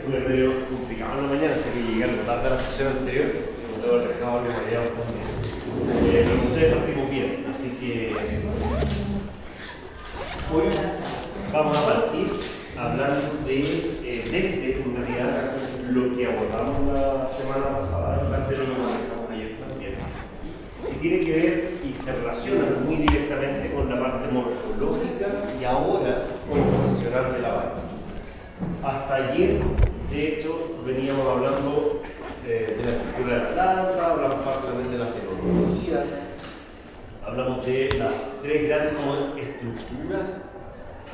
estuve medio complicado en la mañana, así que llegué algo tarde a la sección anterior. No tengo el recado que me había también. Pero ustedes partimos bien, así que hoy vamos a partir hablando desde en realidad lo que abordamos la semana pasada, en parte de lo que comenzamos ayer también, que tiene que ver y se relaciona muy directamente con la parte morfológica y ahora composicional de la valla. Hasta ayer, de hecho, veníamos hablando de la estructura de la planta, hablamos parte también de la fenología, hablamos de las tres grandes estructuras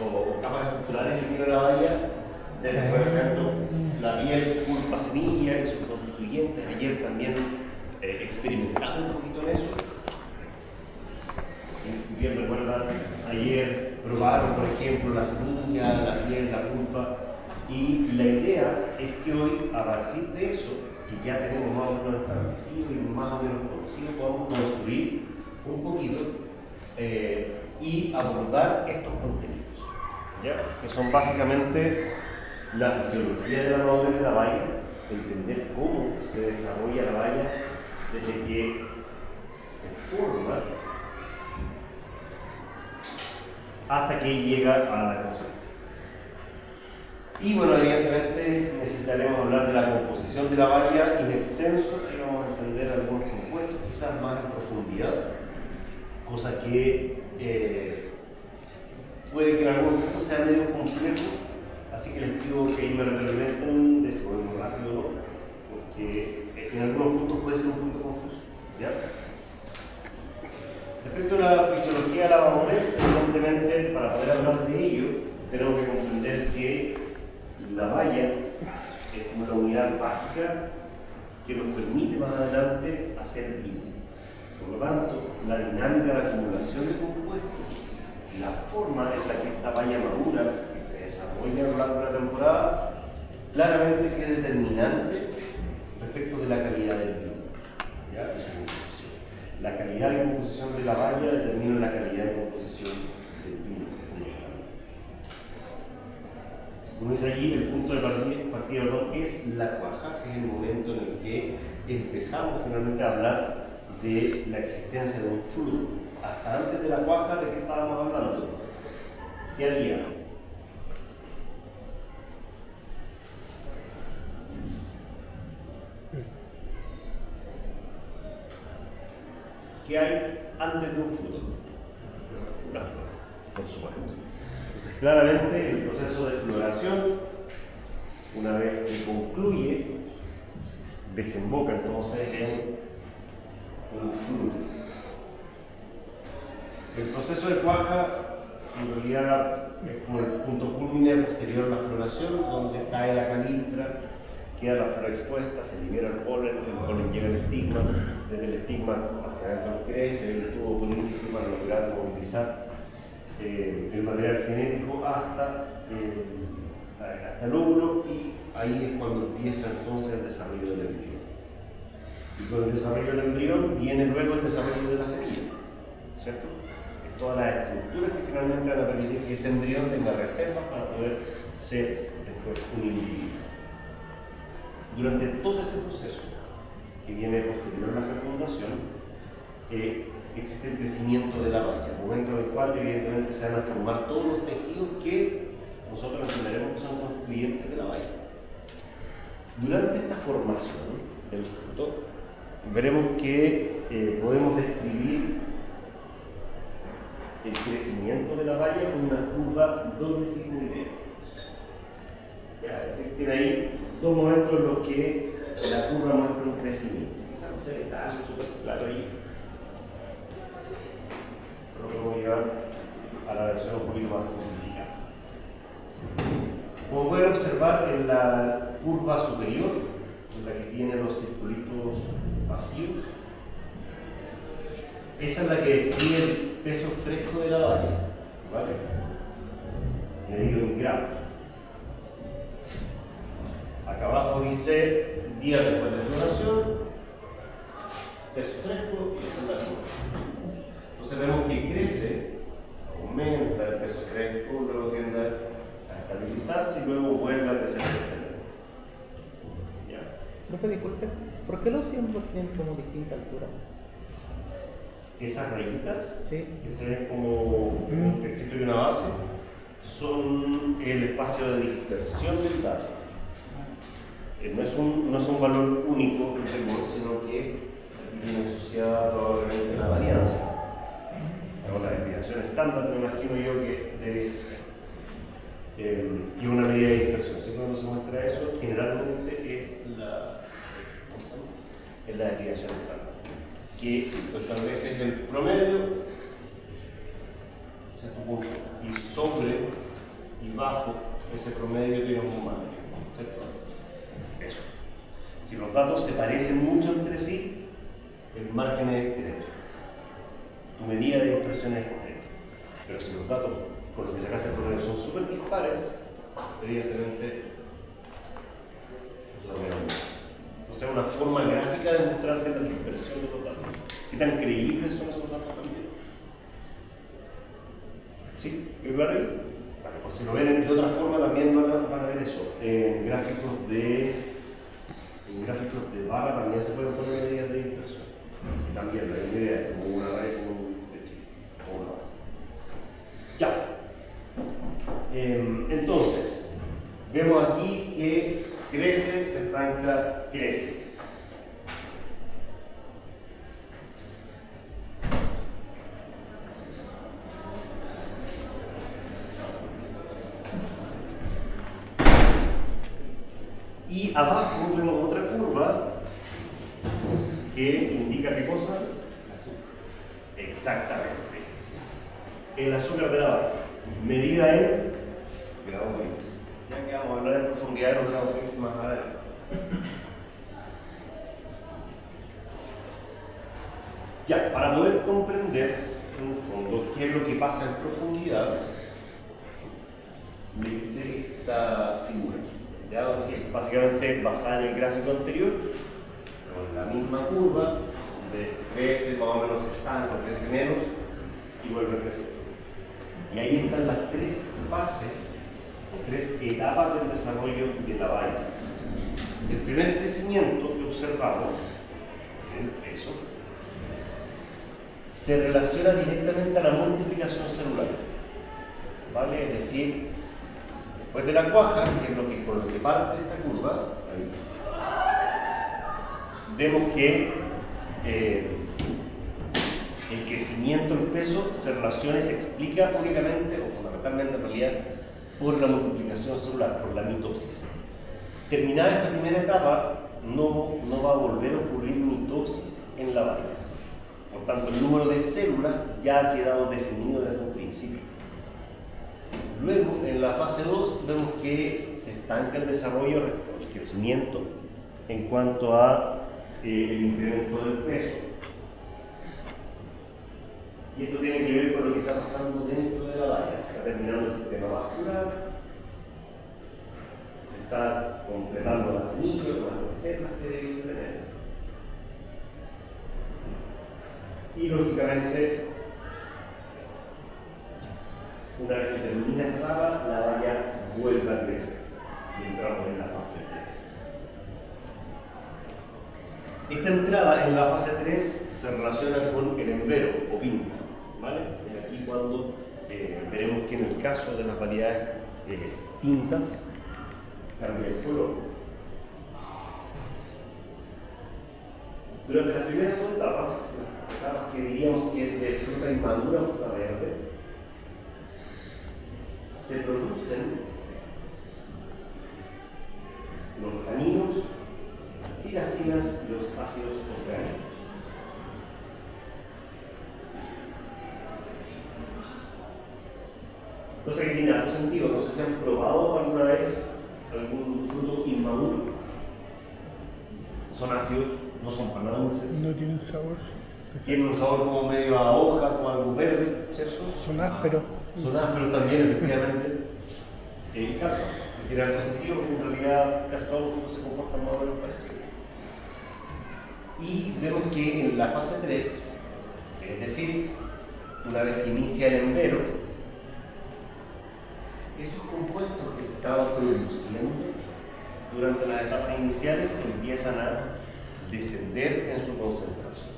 o capas estructurales que tiene la valla, desde por ejemplo la piel, pulpa, semilla y sus constituyentes. Ayer también experimentamos un poquito en eso. Si bien recuerdan, ayer probaron, por ejemplo, la semilla, la piel, la pulpa, y la idea es que hoy, a partir de eso, que ya tenemos más o menos establecido y más o menos conocido, podamos construir un poquito y abordar estos contenidos, ¿ya? Que son básicamente la fisiología de la madurez de la valla, entender cómo se desarrolla la valla desde que se forma hasta que llega a la cosecha. Y bueno, evidentemente necesitaremos hablar de la composición de la valla in extenso y vamos a entender algunos compuestos quizás más en profundidad, cosa que puede que en algunos puntos sea medio complejo, así que les pido que ahí me retroalimenten de si podemos rápido o no, porque en algunos puntos puede ser un poquito confuso, ¿ya? Respecto a la fisiología de la madurez, evidentemente para poder hablar de ello tenemos que comprender que la valla es una unidad básica que nos permite más adelante hacer vino. Por lo tanto, la dinámica de acumulación de compuestos, la forma en la que esta valla madura y se desarrolla a lo largo de la temporada, claramente que es determinante respecto de la calidad del vino, ¿ya? Y su composición. La calidad de composición de la valla determina la calidad de composición del vino. Como dice allí, el punto de partida es la cuaja, que es el momento en el que empezamos finalmente a hablar de la existencia de un fruto. Hasta antes de la cuaja, ¿de qué estábamos hablando? ¿Qué había? ¿Qué hay antes de un fruto? Una flor, por supuesto. Entonces, claramente, el proceso de floración, una vez que concluye, desemboca entonces en un fruto. El proceso de cuaja, en realidad, es como el punto culmine posterior a la floración, donde cae la calintra, queda la flor expuesta, se libera el polen llega al estigma, desde el estigma hacia adentro crece el tubo político para lograr movilizar el material genético hasta el óvulo, y ahí es cuando empieza entonces el desarrollo del embrión. Y con el desarrollo del embrión viene luego el desarrollo de la semilla, ¿cierto? Todas las estructuras que finalmente van a permitir que ese embrión tenga reservas para poder ser después un individuo. Durante todo ese proceso, que viene posterior a la fecundación, existe el crecimiento de la valla, el momento en el cual evidentemente se van a formar todos los tejidos que nosotros entenderemos que son constituyentes de la valla. Durante esta formación del fruto, veremos que podemos describir el crecimiento de la valla con una curva doble sigmoidea. Es decir, tiene ahí dos momentos en los que la curva muestra un crecimiento. Quizás no se ve tan súper claro ahí, pero lo voy a llevar a la versión un poquito más simplificada. Como pueden observar en la curva superior, en la que tiene los circulitos vacíos, esa es la que describe el peso fresco de la valla, ¿vale? Medido en gramos. Acá abajo dice día después de floración, peso fresco, y esa es la curva. Entonces vemos que crece, aumenta el peso fresco, luego tiende a estabilizarse y luego vuelve a crecer. Profe, disculpe, ¿por qué los símbolos tienen como distinta altura? Esas rayitas, Sí. que se ven como un texto y una base, son el espacio de dispersión del dato. No es un valor único, sino que viene asociada probablemente la varianza. O la desviación estándar, me imagino yo que debe ser. Y una medida de dispersión. Siempre cuando se muestra eso, generalmente es la desviación estándar, que tal vez es el promedio, ese es tu punto, y sobre y bajo ese promedio tiene un margen, ¿cierto? Eso. Si los datos se parecen mucho entre sí, el margen es estrecho. Tu medida de dispersión es estrecha. Pero si los datos con los que sacaste el promedio son súper dispares, evidentemente es la menos. O sea, una forma gráfica de mostrarte la dispersión de los datos. ¿Qué tan creíbles son esos datos también? ¿Sí? ¿Quedó claro ahí? Vale, pues si lo ven de otra forma también van a ver eso. En gráficos de barra también se pueden poner medidas de dispersión. Y también la misma idea, como una red de chip, o una base. Ya. Entonces, vemos aquí que crece, se estanca, crece. Y abajo vemos otra curva que indica qué cosa. Exactamente. El azúcar de la vaca, medida en gramos X. Ya que vamos a hablar en profundidad de los gramos X más adelante. Ya, para poder comprender en el fondo qué es lo que pasa en profundidad, le hice esta figura, ¿ya? Que es básicamente basada en el gráfico anterior, con la misma curva, donde crece, más o menos estanca, crece menos y vuelve a crecer. Y ahí están las tres fases, o tres etapas del desarrollo de la valla. El primer crecimiento que observamos, el peso, se relaciona directamente a la multiplicación celular, ¿vale? Es decir, después de la cuaja, que es con lo que parte esta curva, ahí, vemos que el crecimiento en peso se relaciona y se explica únicamente, o fundamentalmente en realidad, por la multiplicación celular, por la mitosis. Terminada esta primera etapa, no va a volver a ocurrir mitosis en la valla. Por tanto, el número de células ya ha quedado definido desde un principio. Luego, en la fase 2, vemos que se estanca el desarrollo, el crecimiento, en cuanto a el incremento del peso. Y esto tiene que ver con lo que está pasando dentro de la valla. Se está terminando el sistema vascular, se está completando la semilla con las reservas que debiese tener. Y lógicamente, una vez que termina esa etapa, la valla vuelve a crecer y entramos en la fase 3. Esta entrada en la fase 3 se relaciona con el envero o pinta, ¿vale? Es aquí cuando veremos que en el caso de las variedades pintas cambia el color. Durante las primeras dos etapas, las etapas que diríamos que es de fruta inmadura o fruta verde, se producen los taninos, las tiracinas y los ácidos orgánicos. Cosa que tiene algún sentido, no sé si han probado alguna vez algún fruto inmaduro. Son ácidos, no son para nada dulces. No tienen sabor. Tienen un sabor como medio a hoja o algo verde, ¿cierto? Son ásperos. Son ásperos también, efectivamente. Calzan. Tiene algo sentido porque en realidad casi todos los frutos se comportan más o menos parecidos. Y vemos que en la fase 3, es decir, una vez que inicia el envero, esos compuestos que se estaban produciendo durante las etapas iniciales empiezan a descender en su concentración.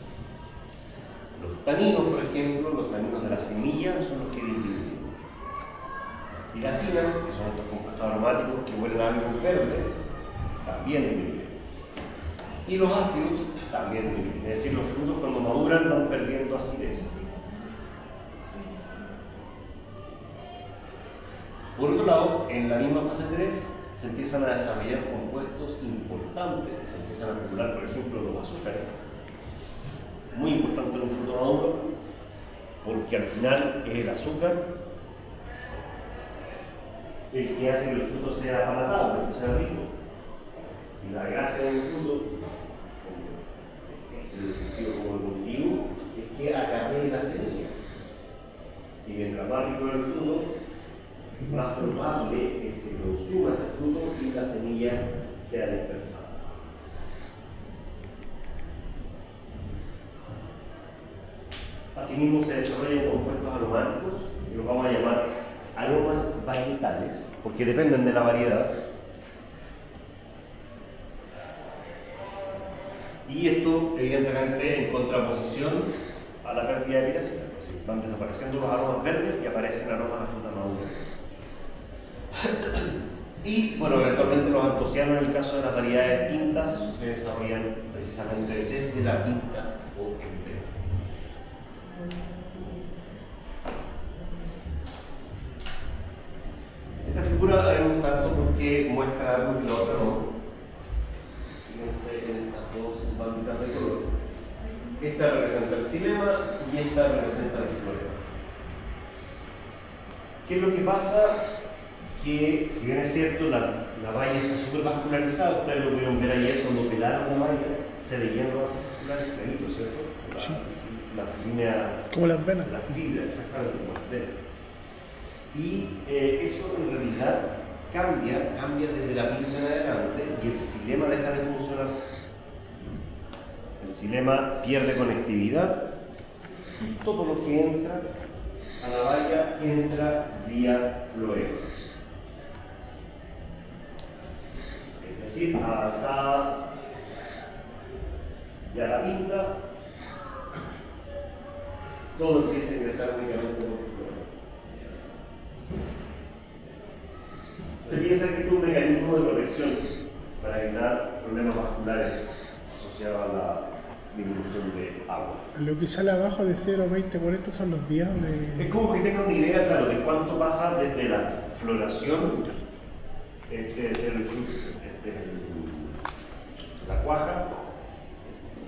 Los taninos, por ejemplo, los taninos de la semilla son los que disminuyen. Y las cinas, que son estos compuestos aromáticos que huelen a algo verde, también disminuyen. Y los ácidos también disminuyen. Es decir, los frutos cuando maduran van perdiendo acidez. Por otro lado, en la misma fase 3 se empiezan a desarrollar compuestos importantes, se empiezan a acumular, por ejemplo, los azúcares, muy importante en un fruto maduro, porque al final es el azúcar el que hace que el fruto sea palatable, que sea rico. Y la gracia del fruto, en el sentido como el cultivo, es que acarree la semilla. Y mientras más rico es el fruto, más probable es que se consuma ese fruto y la semilla sea dispersada. Asimismo, se desarrollan compuestos aromáticos, que los vamos a llamar aromas varietales, porque dependen de la variedad. Y esto, evidentemente, en contraposición a la pérdida de piracina. Es decir, van desapareciendo los aromas verdes y aparecen aromas a fruta madura. Y, bueno, eventualmente los antocianos, en el caso de las variedades tintas, se desarrollan precisamente desde la tinta o en verde. Esta figura a mí me gusta harto porque muestra algo que la otra no. Fíjense en estas dos banditas de color. Esta representa el xilema y esta representa el floreo. ¿Qué es lo que pasa? Que, si bien es cierto, la valla está súper vascularizada, ustedes lo pudieron ver ayer cuando pelaron la valla, se veían los vasos vasculares claritos, ¿cierto? Sí. La línea, como las venas. las fibras, exactamente, como las venas. Y eso en realidad cambia desde la pinta en adelante y el xilema deja de funcionar. El xilema pierde conectividad y todo lo que entra a la valla entra vía floema. Es decir, avanzada ya la pinta, todo empieza a ingresar únicamente por floema. Se piensa que es un mecanismo de protección para evitar problemas vasculares asociados a la disminución de agua. Lo que sale abajo de 0, 20, 40 son los días de... Es como que tengan una idea, claro, de cuánto pasa desde la floración, este es el fruto, la cuaja,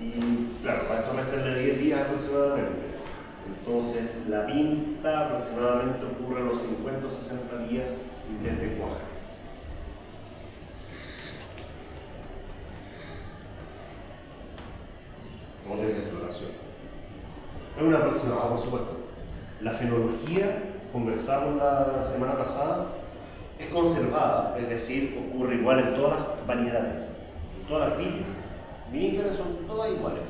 y claro, para esto meterle 10 días aproximadamente. Entonces, la pinta aproximadamente ocurre a los 50 o 60 días desde cuaja. O desde floración. Es una aproximada, por supuesto. La fenología, conversamos la semana pasada, es conservada, es decir, ocurre igual en todas las variedades. En todas las vitis viníferas son todas iguales.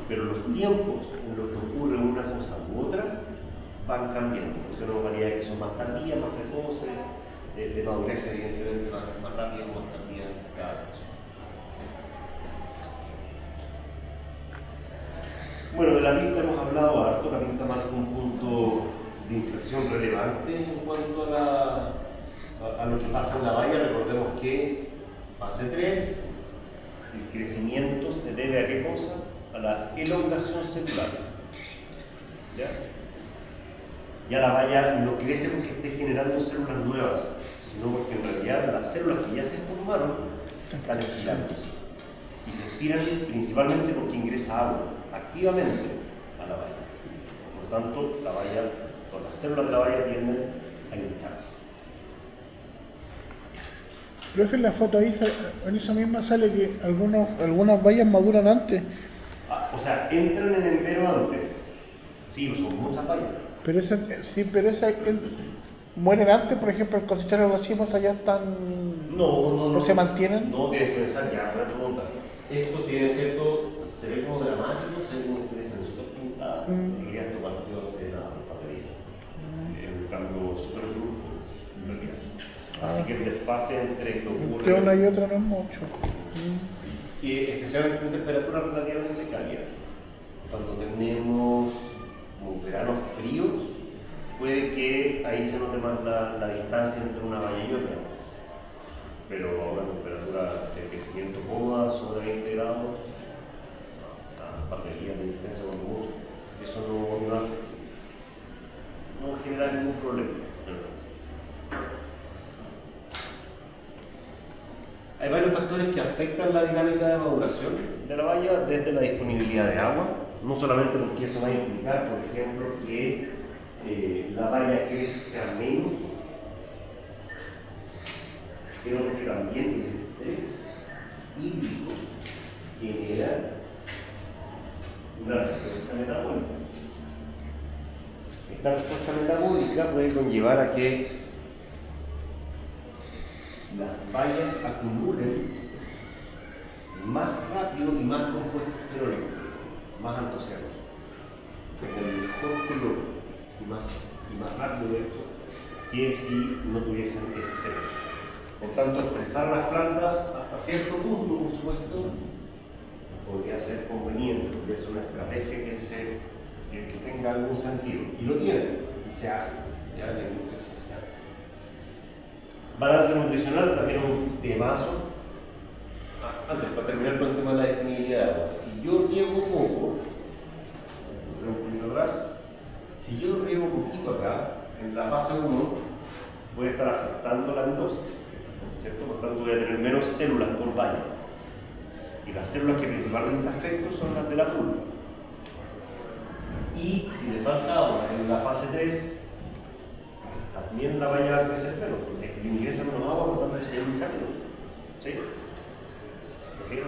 Pero los tiempos en los que ocurre una cosa u otra van cambiando. Tenemos variedades que son más tardías, más precoces, de madurez evidentemente más rápida o más tardía en cada caso. Bueno, de la pinta hemos hablado harto. La pinta marca un punto de inflexión relevante en cuanto a lo que pasa en la valla. Recordemos que fase 3, el crecimiento se debe a qué cosa? A la elongación celular. Ya la valla no crece porque esté generando células nuevas, sino porque en realidad las células que ya se formaron están estirándose. Y se estiran principalmente porque ingresa agua activamente a la valla. Por lo tanto, la valla, o las células de la valla tienden a hincharse. Profe, en la foto ahí, en esa misma sale que algunas vallas maduran antes. O sea, entran en empero antes. Sí, son muchas vallas. Pero esa, mueren antes, por ejemplo, el cosechar de los racimos allá están... No se mantienen. No tiene que pensar ya, una pregunta. Esto, si bien es cierto, se ve como dramático, se ve como que crecen súper pintadas. En realidad, esto partió hace la batería. Es un cambio súper brusco, en realidad. Así que el desfase entre que ocurre... Entre una y otra no es mucho. Y especialmente en temperaturas relativamente cálidas. Cuando tenemos como veranos fríos, puede que ahí se note más la distancia entre una valla y otra. Pero a una temperatura de crecimiento cómoda, sobre 20 grados, a un par de días de diferencia con mucho. Eso no genera ningún problema. Hay varios factores que afectan la dinámica de maduración de la valla, desde la disponibilidad de agua, no solamente porque eso va a implicar, por ejemplo, que la valla crezca menos, sino que también el estrés hídrico genera una respuesta metabólica. Esta respuesta metabólica puede conllevar a que las vallas acumulen más rápido y más compuestos fenólicos, más antocianos, con el mejor color y más rápido de hecho, que si no tuviesen estrés. Por tanto, estresar las plantas hasta cierto punto, por supuesto, podría ser conveniente, podría ser una estrategia que tenga algún sentido. Y lo tiene, y se hace, ya la industria se hace. Balance nutricional también es un temazo. Antes, para terminar con el tema de la disponibilidad de agua, si yo riego poco, un poquito atrás, si yo riego poquito acá, en la fase 1, voy a estar afectando la mitosis, ¿cierto? Por tanto, voy a tener menos células por valla. Y las células que principalmente afecto son las de la pulpa. Y si le falta agua en la fase 3, también la valla va a crecer menos, porque ingresa menos agua, por tanto se hincha menos. ¿Sí? ¿Me siguen?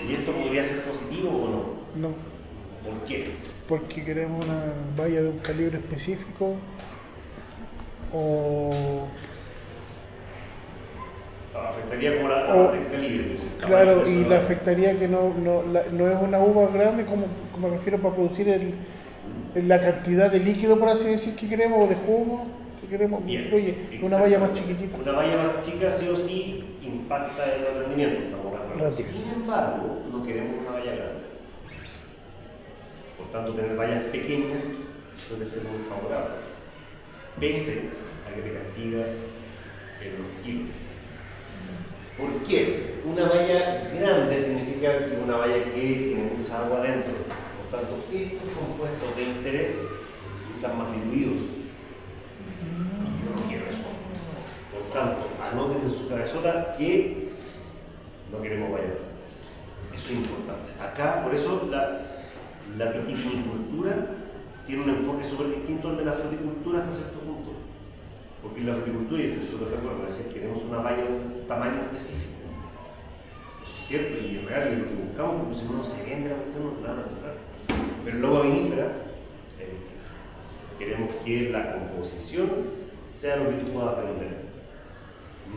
¿Y esto podría ser positivo o no? No, ¿Por qué? porque queremos una valla de un calibre específico o... Afectaría como la del calibre. Pues, Claro, y le afectaría que no es una uva grande, como me refiero, para producir la cantidad de líquido, por así decir, que queremos, o de jugo que queremos, influye. Una valla más chiquitita. Una valla más chica sí o sí impacta en el rendimiento, estamos de acuerdo. Sin embargo, no queremos una valla grande. Por tanto, tener vallas pequeñas suele ser muy favorable, pese a que te castiga en los kilos. ¿Por qué? Una valla grande significa que una valla que tiene mucha agua dentro. Por tanto, estos compuestos de interés están más diluidos. Yo no quiero eso. Por tanto, anoten en su cabezota que no queremos vallas grandes. Eso es importante. Acá, por eso, la vitivinicultura tiene un enfoque súper distinto al de la fruticultura hasta cierto punto. Porque en la fruticultura, y estoy súper de acuerdo, es decir, queremos una valla de un tamaño específico. Eso es cierto y es real y es lo que buscamos, porque si no se vende la cuestión, no se la van a comprar. Pero luego vinífera es distinto. Queremos que la composición sea lo que tú puedas vender,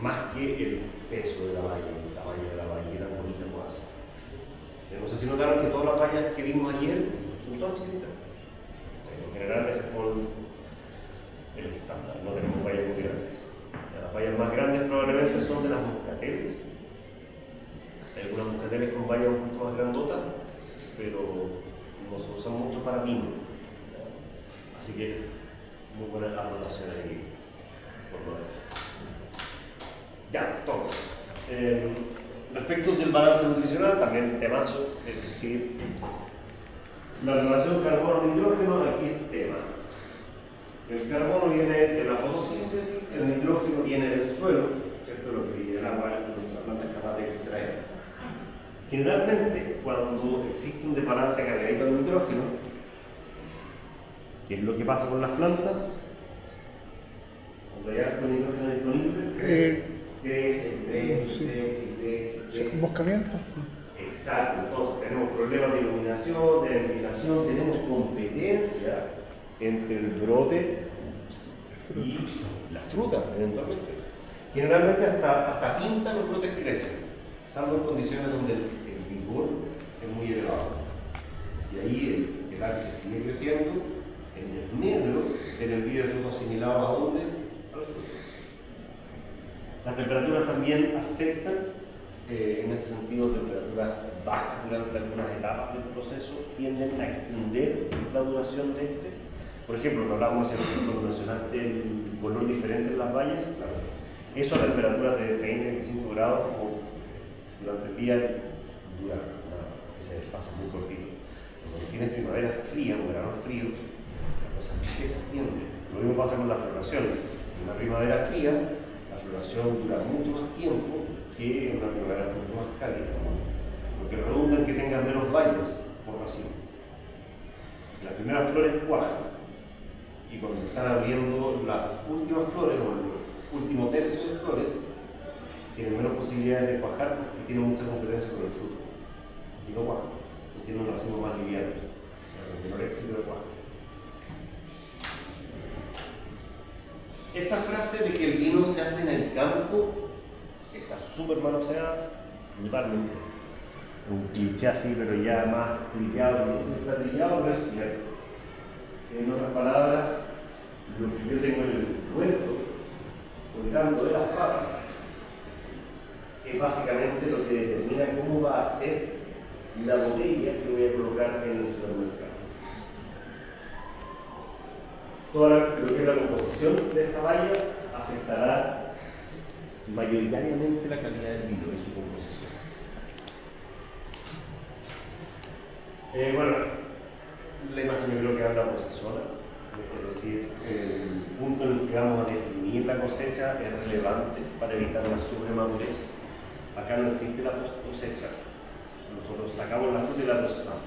más que el peso de la valla, el tamaño de la valla, y tan bonita pueda ser. No sé si notaron que todas las vallas que vimos ayer son todas chiquititas. En general, ese es por el estándar, no tenemos vallas muy grandes. Las vallas más grandes probablemente son de las moscateles. Hay algunas moscateles con vallas un poquito más grandotas, pero no se usan mucho para vino. Así que muy buena anotación ahí por lo demás. Ya, entonces, respecto del balance nutricional, también temazo, es decir, la relación carbono-nitrógeno, aquí es tema. El carbono viene de la fotosíntesis, el nitrógeno viene del suelo, ¿cierto? Lo que el agua la planta es capaz de extraer. Generalmente, cuando existe un desbalance cargadito de nitrógeno, ¿qué es lo que pasa con las plantas? Cuando hay alto nitrógeno disponible, crece. Emboscamiento. Exacto, entonces tenemos problemas de iluminación, de ventilación, tenemos competencia entre el brote y la fruta, eventualmente. Generalmente hasta pinta los brotes crecen, salvo en condiciones donde el vigor es muy elevado. Y ahí el ápice sigue creciendo, el desmedro del envío de frutos asimilado a dónde? Al fruto. Las temperaturas también afectan, en ese sentido, temperaturas bajas durante algunas etapas del proceso tienden a extender la duración de este. Por ejemplo, lo hablábamos cuando mencionaste el color diferente en las bayas, claro. Eso a temperaturas de 20-25 grados o durante el día dura ese desfase muy cortito. Cuando tienes primavera fría o verano frío, la cosa sí se extiende. Lo mismo pasa con la floración. En una primavera fría, la floración dura mucho más tiempo que en una primavera mucho más cálida, porque redunda en que tengan menos bayas por racimo. Las primeras flores cuajan, y cuando están abriendo las últimas flores o el último tercio de flores, tienen menos posibilidades de cuajar porque tienen mucha competencia con el fruto. Y no cuajan, pues tienen un racimo más liviano, con menor éxito de cuajo. Esta frase de que el vino se hace en el campo está súper manoseada brutalmente. Un cliché así, pero ya más trillado, no se está trillado, pero es cierto. En otras palabras, lo que yo tengo en el huerto, colgando de las papas, es básicamente lo que determina cómo va a ser la botella que voy a colocar en el supermercado. Toda lo que es la composición de esa valla afectará mayoritariamente la calidad del vino y su composición. Bueno, la imagen yo creo que habla por sí sola, es decir, el punto en el que vamos a definir la cosecha es relevante para evitar la sobremadurez. Acá no existe la post-cosecha, nosotros sacamos la fruta y la procesamos.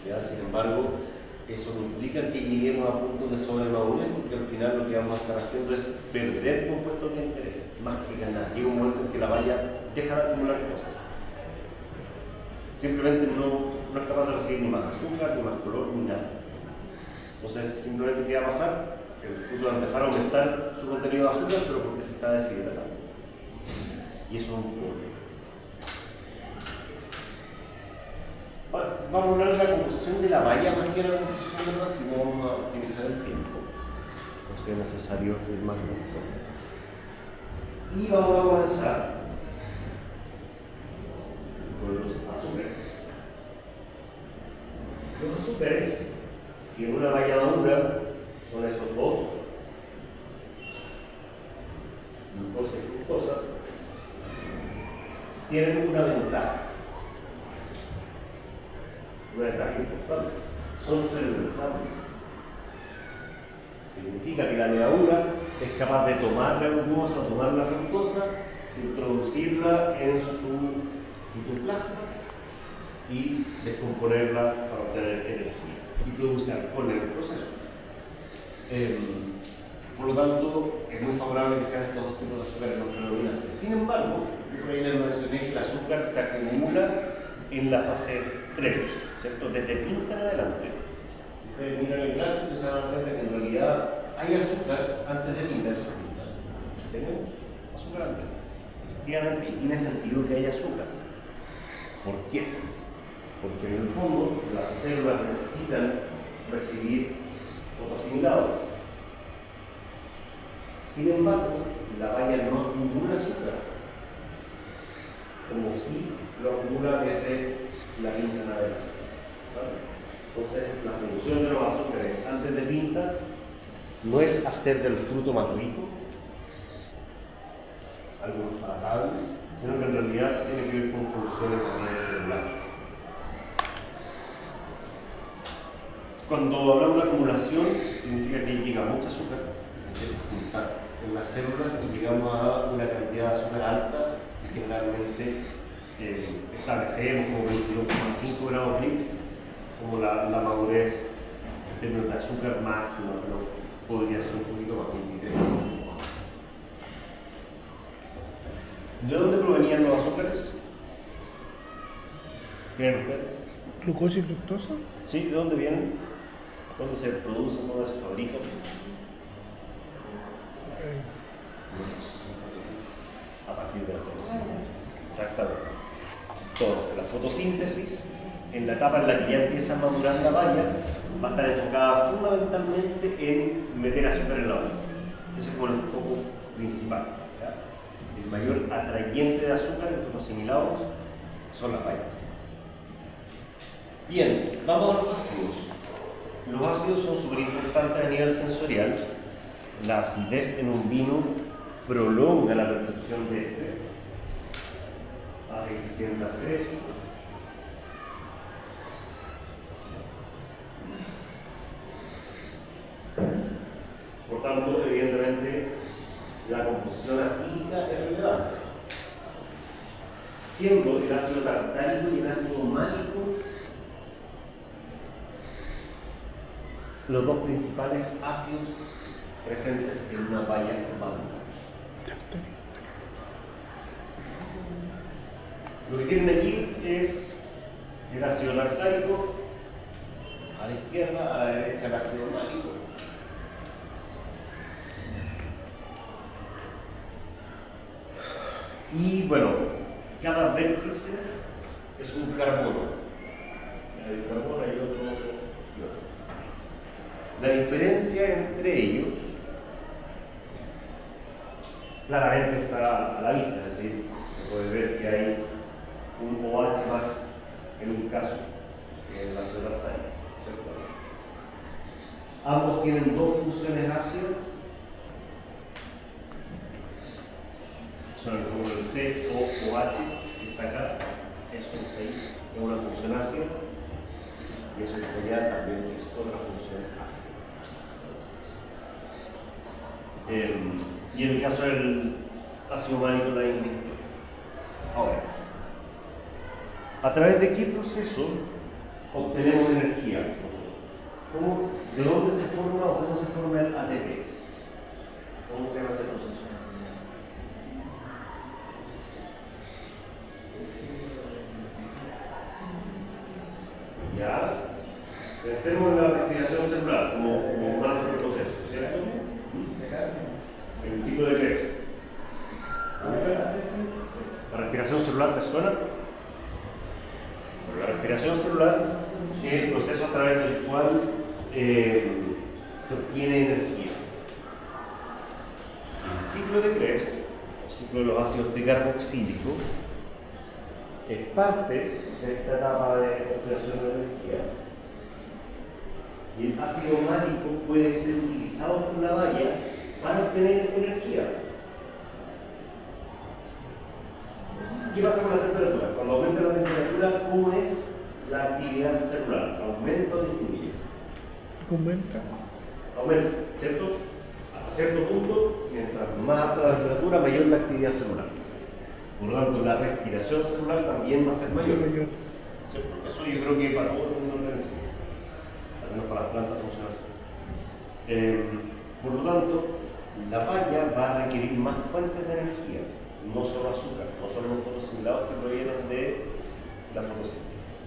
¿Ya? Sin embargo, eso no implica que lleguemos a puntos de sobremadurez, porque al final lo que vamos a estar haciendo es perder compuestos de interés, más que ganar. Llega un momento en que la valla deja de acumular cosas. Simplemente no es capaz de recibir ni más azúcar, ni más color, ni nada. Entonces, simplemente, ¿qué va a pasar? El fruto va a empezar a aumentar su contenido de azúcar, pero porque se está deshidratando. Y eso es un problema. Vamos a hablar de la composición de la valla más que de la composición del racimo, vamos a optimizar el tiempo. No sea necesario ir más lento. Y vamos a comenzar con los azúcares. Los azúcares que en una valla madura son esos dos, glucosa y fructosa, tienen una ventaja. Una ventaja importante, son fermentables. Significa que la levadura es capaz de tomar la glucosa, tomar la fructosa, introducirla en su citoplasma y descomponerla para obtener energía y producir alcohol en el proceso. Por lo tanto, es muy favorable que sean estos dos tipos de azúcares los predominantes. Sin embargo, yo por ahí les mencioné que el azúcar se acumula en la fase 3, ¿cierto? Desde pinta en adelante. Ustedes miran el gráfico y se dan cuenta que en realidad hay azúcar antes de pinta, eso es pinta. Tenemos azúcar antes. Efectivamente, y tiene sentido que haya azúcar. ¿Por qué? Porque en el fondo las células necesitan recibir fotosimilados. Sin embargo, la valla no acumula azúcar, como si lo acumula desde la pinta en adelante. ¿Vale? Entonces, la función de los azúcares antes de pinta no es hacer del fruto más rico, algo más palatable, sino que en realidad tiene que ver con funciones más celulares. Cuando hablamos de acumulación, significa que llega mucho azúcar, se empieza a juntar en las células y llegamos a una cantidad de azúcar alta que generalmente establecemos como 22,5 gramos Brix como la madurez en términos de azúcar máxima, pero podría ser un poquito más, 23. ¿De dónde provenían los azúcares? ¿Creen ustedes? ¿Glucosa y fructosa? ¿Sí? ¿De dónde vienen? ¿Dónde se producen? ¿Dónde se fabrican? A partir de la fotosíntesis. Exactamente. Entonces, la fotosíntesis, en la etapa en la que ya empieza a madurar la valla, va a estar enfocada fundamentalmente en meter azúcar en la valla. Ese es como el foco principal. ¿Ya? mayor atrayente de azúcares de fotosimilados son las bayas. Bien, vamos a los ácidos. Los ácidos son súper importantes a nivel sensorial. La acidez en un vino prolonga la percepción de este, hace que se sienta fresco. Por tanto, evidentemente, la composición acídica es relevante. Siendo el ácido tartárico y el ácido málico los dos principales ácidos presentes en una baya madura. Lo que tienen aquí es el ácido tartárico, a la izquierda, a la derecha el ácido málico. Y bueno, cada vértice es un carbono. Hay un carbono, hay otro y otro. La diferencia entre ellos claramente está a la vista, es decir, se puede ver que hay un OH más en un caso que en el ácido tartárico. Ambos tienen dos funciones ácidas. Son como el COOH que está acá, eso está ahí, es una función ácida, y eso está allá también es otra función ácida. Y en el caso del ácido málico la misma historia. Ahora, ¿a través de qué proceso obtenemos energía nosotros? ¿De dónde se forma o cómo se forma el ATP? ¿Cómo se llama ese proceso? Ya, pensemos en la respiración celular como marco del proceso, ¿cierto? En el ciclo de Krebs. ¿La respiración celular te suena? Bueno, la respiración celular es el proceso a través del cual se obtiene energía. El ciclo de Krebs, o ciclo de los ácidos tricarboxílicos, es parte de esta etapa de obtención de energía. Y el ácido málico puede ser utilizado por la baya para obtener energía. ¿Qué pasa con la temperatura? Cuando aumenta la temperatura, ¿cómo es la actividad celular? ¿Aumenta o disminuye? Aumenta. Aumenta, ¿cierto? Hasta cierto punto, mientras más alta la temperatura, mayor la actividad celular. Por lo tanto, la respiración celular también va a ser mayor. ¿Cierto? Eso yo creo que para todos los organismos, al menos para las plantas funciona así. Por lo tanto, la baya va a requerir más fuentes de energía, no solo azúcar, no solo los fotosimilados que provienen de la fotosíntesis.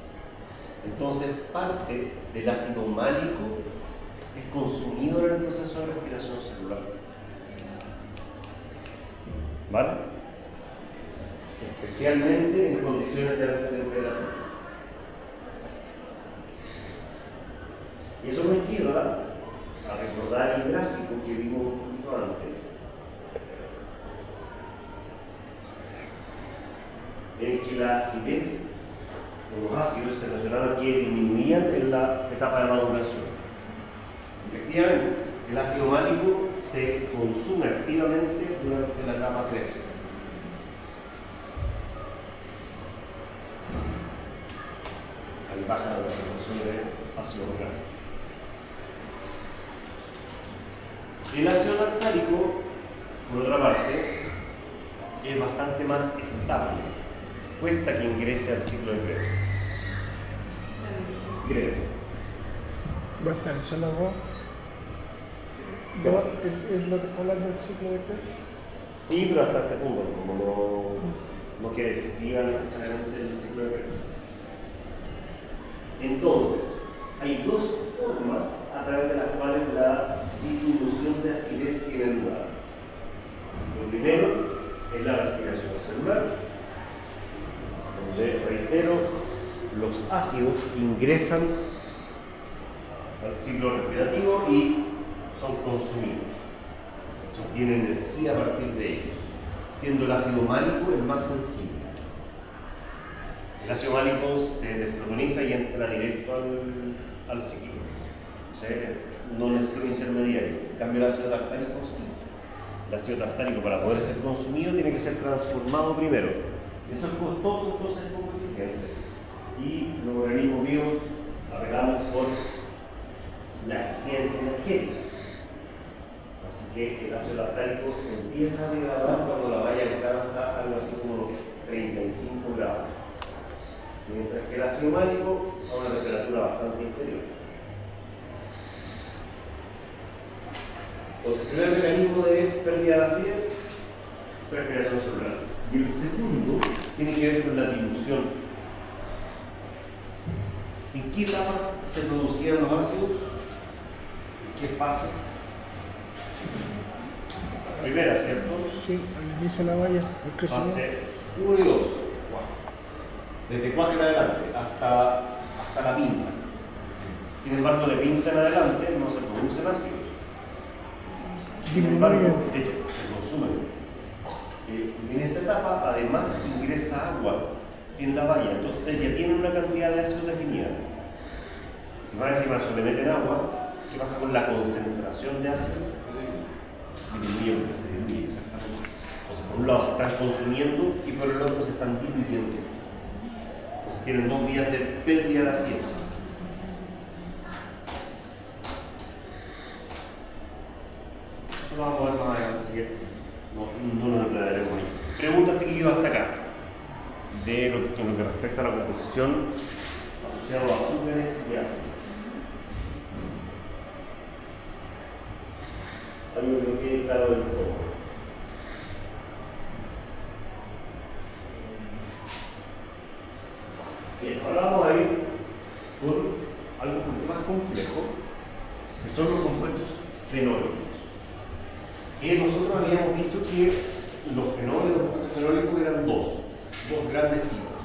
Entonces, parte del ácido málico es consumido en el proceso de respiración celular. ¿Vale? Especialmente en condiciones de alta temperatura. Y eso nos lleva a recordar el gráfico que vimos un poquito antes, en el que la acidez de los ácidos se mencionaba que disminuían en la etapa de maduración. Efectivamente, el ácido málico se consume activamente durante la etapa 3. Ahí baja la concentración de ácido orgánico. El ácido tartárico, por otra parte, es bastante más estable. Cuesta que ingrese al ciclo de Krebs. Krebs. Bastante, son las dos. ¿Es lo que está hablando del ciclo de Krebs? Sí, pero hasta este punto, como no que describan necesariamente el ciclo de Krebs. Entonces, hay dos formas a través de las cuales la disminución de acidez tiene lugar. Lo primero es la respiración celular, donde, reitero, los ácidos ingresan al ciclo respirativo y son consumidos. Se obtiene energía a partir de ellos. siendo el ácido málico el más sensible. El ácido málico se desprotoniza y entra directo al ciclo. O sea, no necesita un intermediario. En cambio, el ácido tartárico sí. El ácido tartárico, para poder ser consumido, tiene que ser transformado primero. Eso es costoso, entonces es poco eficiente. Y los organismos vivos apelamos por la eficiencia energética. Así que el ácido tartárico se empieza a degradar cuando la valla alcanza algo así como los 35 grados. Mientras que el ácido málico a una temperatura bastante inferior. Entonces, el primer mecanismo de pérdida de acidez, respiración celular. Y el segundo tiene que ver con la dilución. ¿En qué etapas se producían los ácidos? ¿En qué fases? La primera, ¿cierto? Sí, al inicio de la valla, el crecimiento. Fase 1 y 2. Desde cuaje en adelante hasta la pinta. Sin embargo, de pinta en adelante no se producen ácidos. Sin embargo, de hecho, se consumen. En esta etapa, además, ingresa agua en la valla. Entonces, ustedes ya tienen una cantidad de ácidos definida. Si más encima se le meten agua, ¿qué pasa con la concentración de ácido? Disminuye porque se diluye, exactamente. Entonces, por un lado se están consumiendo y por el otro se están diluyendo. Entonces, tienen dos vías de pérdida de acidez. Eso lo vamos a ver más adelante, así que no nos enredaremos ahí. Preguntas, chiquillos, hasta acá. De lo que respecta a la composición asociada a azúcares y ácidos. Algo que no quede claro del todo. Bien, ahora vamos a ir por algo un poco más complejo, que son los compuestos fenólicos. Nosotros habíamos dicho que los fenólicos, los compuestos fenólicos eran dos grandes tipos: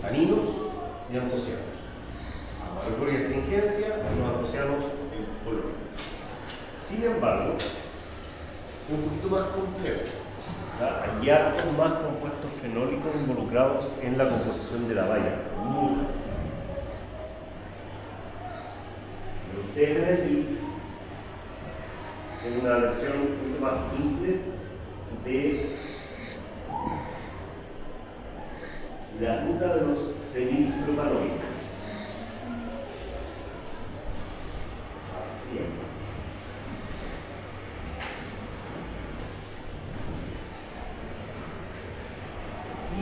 taninos y antocianos. Amargor y astringencia, los antocianos en color. Sin embargo, es un poquito más complejo. Hay hartos más compuestos fenólicos involucrados en la composición de la valla, muchos. Pero ustedes ven aquí en una versión un poquito más simple de la ruta de los fenilpropanoides. Así se llama.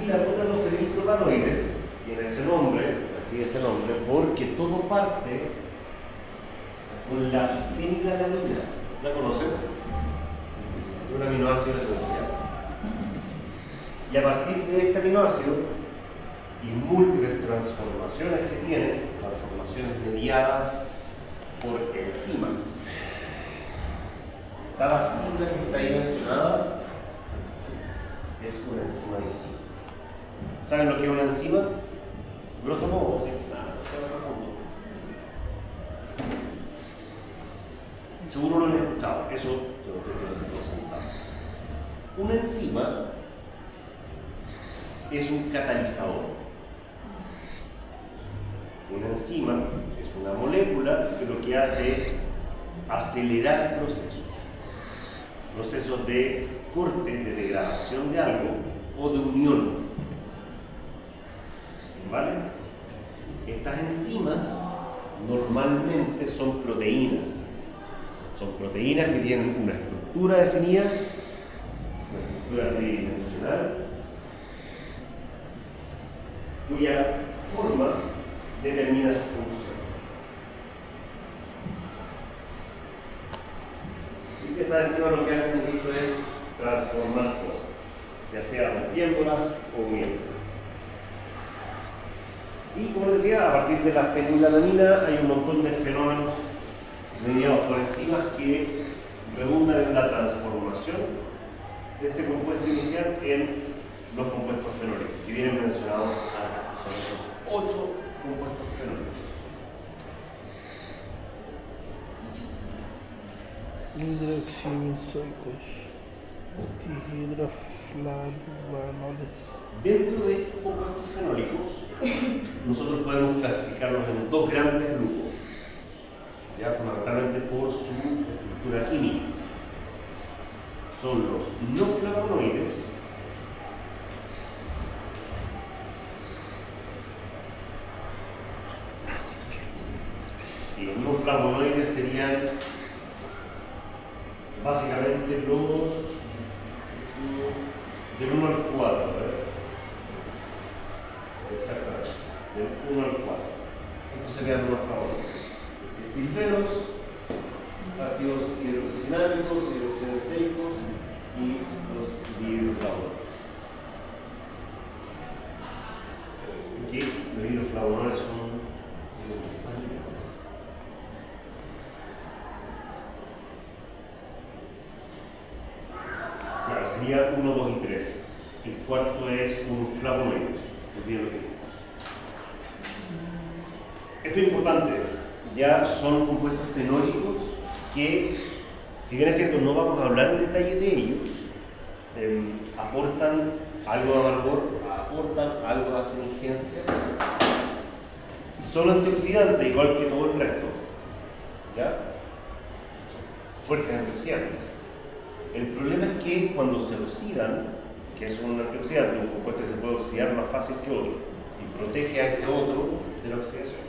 Y la ruta de los fenilpropanoides tiene ese nombre, recibe ese nombre, porque todo parte con la fenilalanina. ¿La conocen? Es un aminoácido esencial. Y a partir de este aminoácido y múltiples transformaciones que tiene, transformaciones mediadas por enzimas. Cada sigla que está ahí mencionada es una enzima distinta. ¿Saben lo que es una enzima? Grosso modo, ¿sí? Nada, no se va profundo. Seguro lo han escuchado, eso se lo estoy haciendo sentado. Una enzima es un catalizador. Una enzima es una molécula que lo que hace es acelerar procesos de corte, de degradación de algo o de unión. ¿Vale? Estas enzimas normalmente son proteínas. Son proteínas que tienen una estructura definida, una estructura tridimensional, cuya forma determina su función. Y estas enzimas lo que hacen, insisto, es transformar cosas, ya sea rompiéndolas o uniéndolas. Y como les decía, a partir de la fenilalanina hay un montón de fenómenos mediados por enzimas que redundan en la transformación de este compuesto inicial en los compuestos fenólicos, que vienen mencionados acá. Son esos 8 compuestos fenólicos. Hidroxibenzoicos. Dihidroflavonoles. Dentro de estos compuestos fenólicos, nosotros podemos clasificarlos en dos grandes grupos, ya fundamentalmente por su estructura química. Son los no flavonoides y los no flavonoides serían básicamente los del 1 al 4, ¿verdad? Exactamente, del 1 al 4. Estos serían los flavonoides. Terpenos, ácidos hidroxicinámicos, hidroxidenseicos y los dihidroflavonoides. Aquí los hidroflavonoides son claro, sería 1, 2 y 3. El cuarto es un flavonoide. Olviden lo que digo. Esto es importante. Ya son compuestos fenólicos que, si bien es cierto, no vamos a hablar en detalle de ellos, aportan algo de amargor, aportan algo de astringencia y son antioxidantes igual que todo el resto. ¿Ya? Son fuertes antioxidantes. El problema es que cuando se oxidan, que es un antioxidante, un compuesto que se puede oxidar más fácil que otro y protege a ese otro de la oxidación.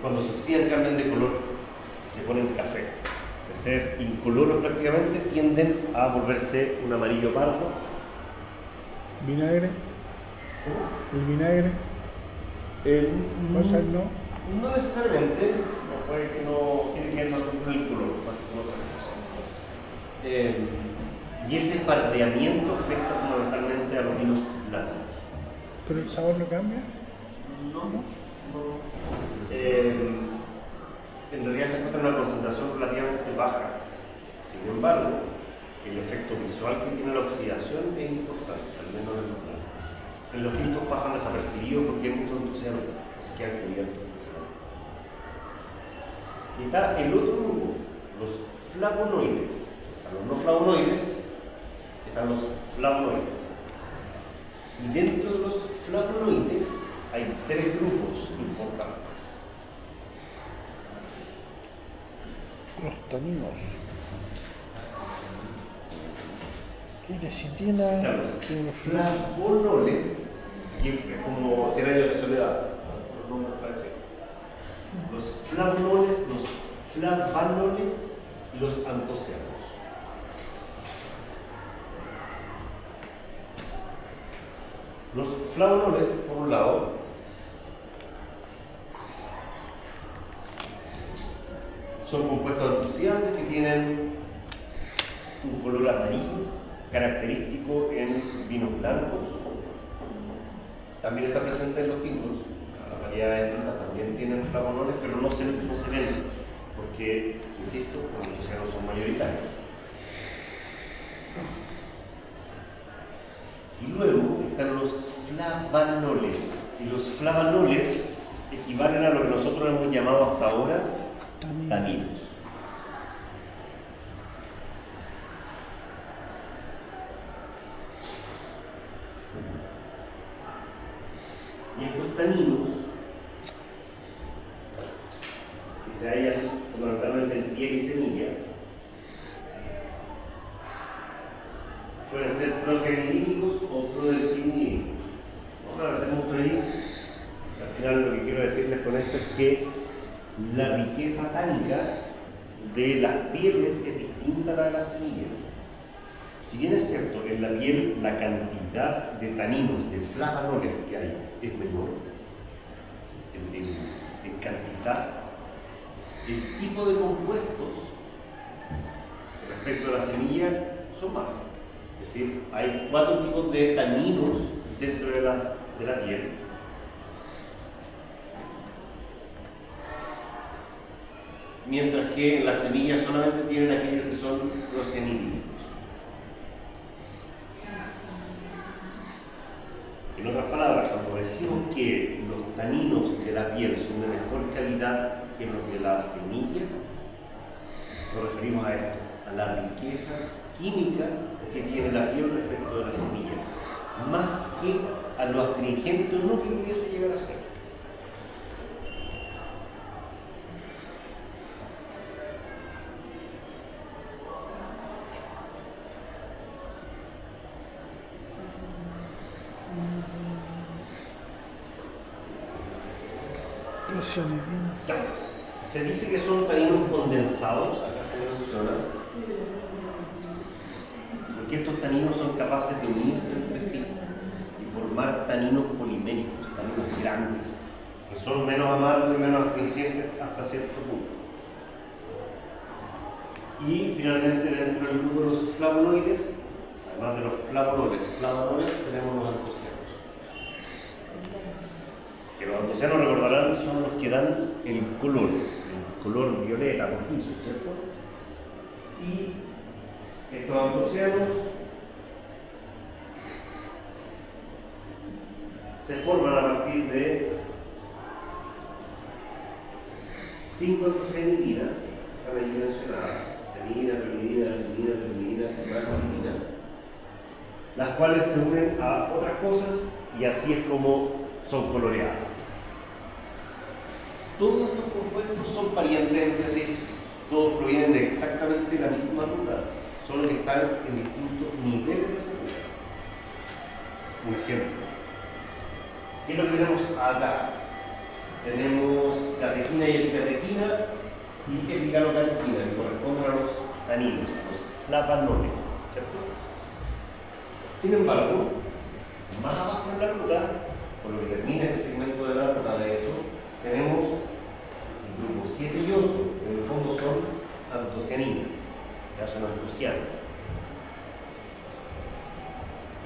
Cuando se oxidan cambian de color y se ponen café. De ser incoloros prácticamente, tienden a volverse un amarillo pardo. ¿Vinagre? ¿El vinagre? ¿Pasa no? No necesariamente, no, puede que no, tiene que ver más con el color, más que con otra cosa. Y ese pardeamiento afecta fundamentalmente a los vinos blancos. ¿Pero el sabor no cambia? No. En realidad se encuentra en una concentración relativamente baja. Sin embargo, el efecto visual que tiene la oxidación es importante, al menos en los blancos. En los tintos pasan desapercibidos porque hay muchos entusiasmos, no se quedan cubiertos. Y está el otro grupo, los flavonoides. Están los no flavonoides, están los flavonoides. Y dentro de los flavonoides hay tres grupos importantes. Los taninos. Quercetina. Los flavonoles, que es como 100 años de soledad, los nombres parecidos. Los flavonoles, los flavanoles y los antocianos. Los flavonoles, por un lado, son compuestos antioxidantes que tienen un color amarillo característico en vinos blancos. También está presente en los tintos. Las variedades de tintas también tienen flavonoles, pero no se ven, porque, insisto, los antocianos son mayoritarios. Y luego están los flavanoles. Y los flavanoles equivalen a lo que nosotros hemos llamado hasta ahora taninos. Y estos taninos, que se hallan fundamentalmente en piel y semilla, pueden ser procianidínicos o prodelfinidínicos. Vamos a ver mucho ahí. Al final lo que quiero decirles con esto es que la riqueza tánica de las pieles es distinta a la de la semilla. Si bien es cierto, en la piel la cantidad de taninos, de flavanoles que hay es menor en cantidad, el tipo de compuestos respecto a la semilla son más. Es decir, hay 4 tipos de taninos dentro de la piel. Mientras que en las semillas solamente tienen aquellos que son procianidínicos. En otras palabras, cuando decimos que los taninos de la piel son de mejor calidad que los de la semilla, nos referimos a esto, a la riqueza química que tiene la piel respecto de la semilla, más que a lo astringente no que pudiese llegar a ser. Ya. Se dice que son taninos condensados, acá se menciona, porque estos taninos son capaces de unirse entre sí y formar taninos poliméricos, taninos grandes, que son menos amargos y menos astringentes hasta cierto punto. Y finalmente, dentro del grupo de los flavonoides, además de los flavonoles, tenemos los antocianos. Que los antocianos, recordarán, son los que dan el color violeta, rojizo, ¿cierto? Y estos antocianos se forman a partir de 5 antocianidinas, están allí mencionadas, adenina, pirimidina, guanidina, las cuales se unen a otras cosas y así es como son coloreadas. Todos estos compuestos son parientes entre sí, todos provienen de exactamente la misma ruta, solo que están en distintos niveles de seguridad. Un ejemplo. ¿Qué es lo que tenemos acá? Tenemos catequina y epicatequina y epigalocatequina, que corresponden a los taninos, a los flavonoles, ¿cierto? Sin embargo, más abajo en la ruta, por lo que termina este segmento de la ruta, de hecho, tenemos el grupo 7 y 8, que en el fondo son antocianinas, ya son antocianos.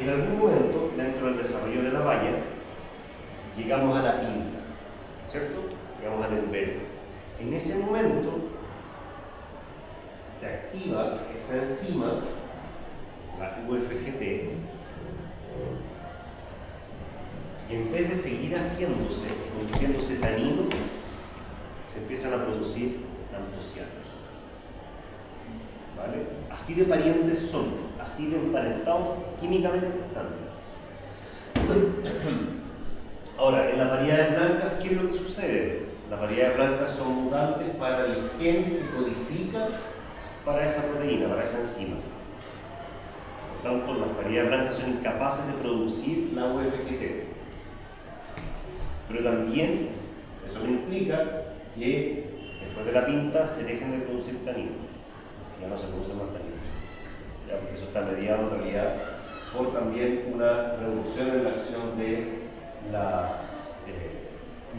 En algún momento, dentro del desarrollo de la valla, llegamos a la pinta, ¿cierto? Llegamos al envero. En ese momento se activa esta enzima, es la UFGT, y en vez de seguir produciéndose taninos, se empiezan a producir antocianos. ¿Vale? Así de parientes son, así de emparentados químicamente están. Ahora, en las variedades blancas, ¿qué es lo que sucede? Las variedades blancas son mutantes para el gen que codifica para esa proteína, para esa enzima. Por tanto, las variedades blancas son incapaces de producir la UFGT. Pero también eso implica que después de la pinta se dejen de producir taninos. Ya no se producen más taninos. ¿Ya? Porque eso está mediado en realidad por también una reducción en la acción de las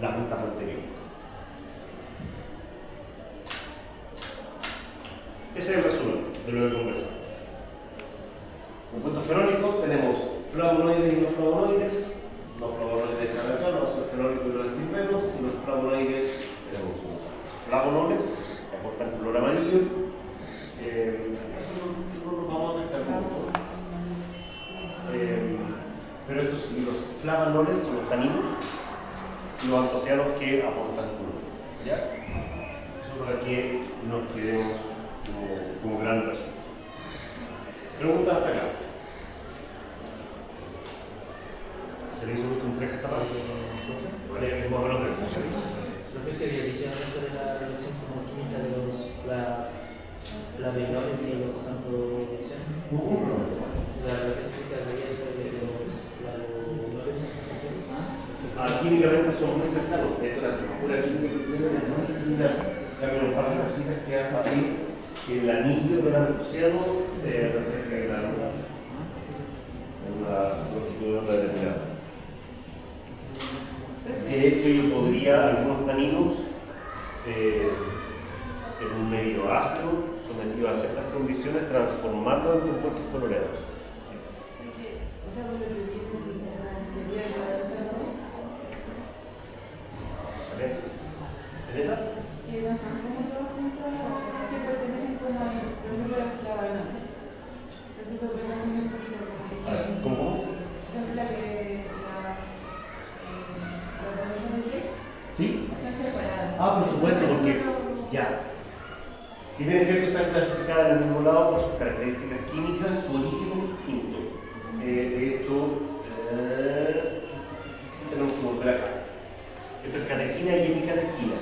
rutas anteriores. Ese es el resumen de lo que conversamos. Compuestos fenólicos tenemos flavonoides y no flavonoides. Los flavonoides están acá, los fenólicos y los estilbenos, y los flavonoides tenemos unos flavonoles que aportan color amarillo. No nos vamos a afectar mucho. Pero estos sí, los flavonoles son los taninos y los antocianos que aportan color. ¿Ya? Eso para que nos quedemos como gran resumen. Preguntas hasta acá. ¿Se le hizo muy compleja esta parte? Es más o menos densa. Lo que había dicho sobre la relación como química de los flavonoides y los antocianos. La relación química de los flavonoides y los antocianos. Químicamente son muy cercanos. De hecho, la estructura química que tienen es muy similar. Claro, un par de cositas que hace abrir el anillo del antociano refleja en una longitud determinada. De hecho, yo podría algunos taninos en un medio ácido, sometido a ciertas condiciones, transformarlos en compuestos coloreados. O sea, por lo que vi en la anterior cuadro, ¿En esa? que no están como todos juntos, que pertenecen como a, por ejemplo, las flavonoides. Entonces, sobre todo, un poquito como ¿Cómo? por ejemplo, la que las organizaciones ¿Sí? están separadas. Por supuesto, porque ya. Si bien es cierto, están clasificadas en el mismo lado por sus características químicas, su origen es distinto. De hecho, tenemos que volver acá. Esto es catequina y epicatequina.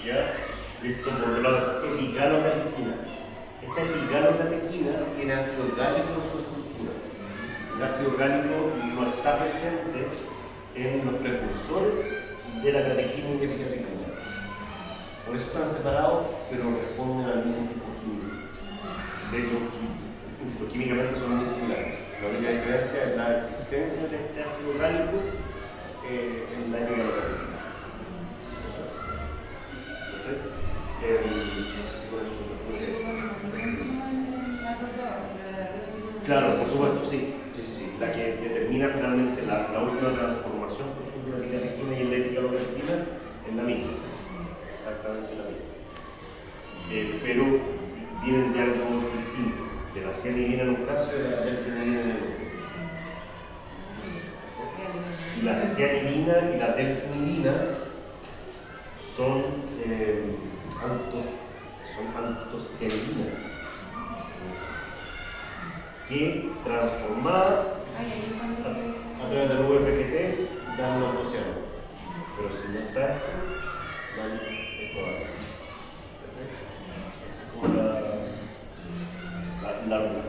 ¿Ya? Y esto por otro lado es epigalocatequina. Esta epigalocatequina tiene ácido orgánico en su estructura. El ácido orgánico no está presente en los precursores de la catequina y epicatequina. Por eso están separados, pero responden al mismo tipo químico. De hecho, insisto, químicamente son muy similares. La única diferencia es la existencia de este ácido orgánico en la epigalocatequina. No sé si con eso te puede. Claro, por supuesto, sí. La que determina finalmente la última transformación, por ejemplo, de la catequina y la epigalocatequina es la misma. Exactamente la misma. Pero vienen de algo distinto. De la cianidina en un caso y de la delfinidina en el otro. Y la cianidina y la delfinidina son antocianidinas que transformadas a través del UFGT dan un antociano. Pero si no está esto, dan escobar. Esa es como la runa,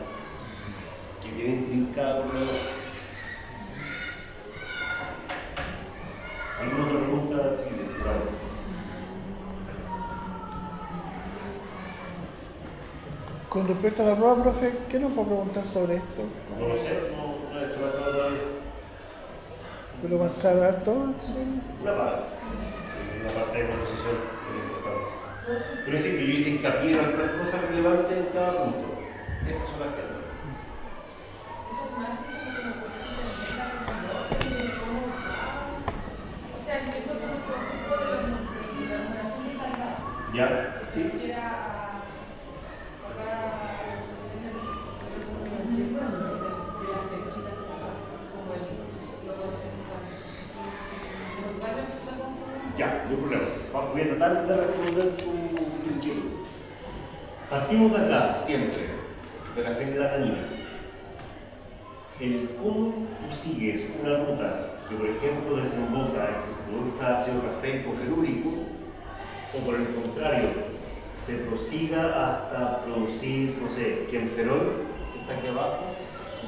que viene intrincada por lo demás. ¿Alguna otra pregunta, chiquillos? Con respecto a la prueba, profe, ¿qué nos puede preguntar sobre esto? No lo sé, no he hecho la prueba todavía. ¿Pero va a estar harto? Sí. Una parte de composición es importante. Pero sí, que yo hice hincapié en algunas cosas relevantes en cada punto. Esas son las que no. ¿Ya? Sí. Ya, no hay problema. Voy a tratar de responder tu inquietud. Partimos de acá, siempre, de la fenilalanina. El cómo tú sigues una ruta que, por ejemplo, desemboca en que se produzca ácido cafeico ferúrico, o por el contrario, se prosiga hasta producir, no sé, quenferol, que está aquí abajo,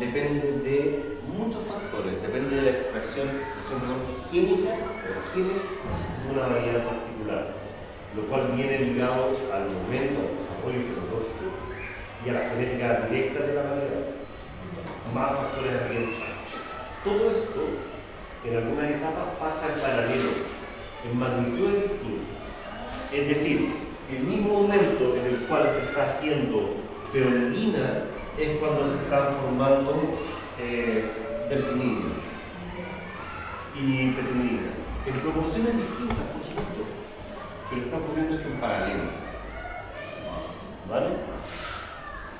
depende de muchos factores, depende de la expresión génica o genes de una variedad particular, lo cual viene ligado al momento, al desarrollo fenológico y a la genética directa de la variedad, más factores ambientales. Todo esto, en algunas etapas, pasa en paralelo, en magnitudes distintas. Es decir, el mismo momento en el cual se está haciendo peonidina es cuando se están formando delfinidina y petunidina, en proporciones distintas, por supuesto, pero está ocurriendo esto en paralelo. ¿Vale?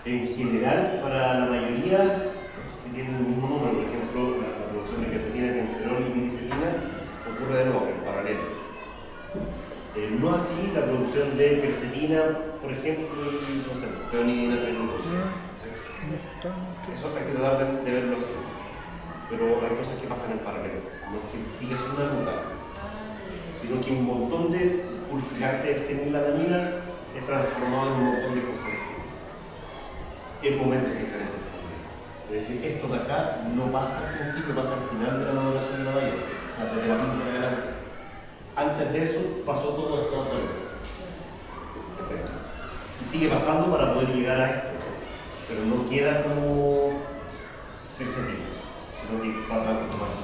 En general, para la mayoría que tienen el mismo número, por ejemplo, la producción de quercetina, quenferol y miricetina ocurre de nuevo en paralelo. No así la producción de quercetina, por ejemplo, y no sé, peonidina, eso hay que tratar de verlo así. Pero hay cosas que pasan en paralelo. No es que sigas una ruta, sino que un montón de purificante de fenilalanina es transformado en un montón de cosas distintas. En momentos diferentes también. Es decir, esto de acá no pasa al principio, pasa al final de la maduración de la bayona. O sea, desde la pinta en adelante. Antes de eso pasó todo esto otra vez. Y sigue pasando para poder llegar a esto. Pero no queda como quercetina, sino que va a transformarse.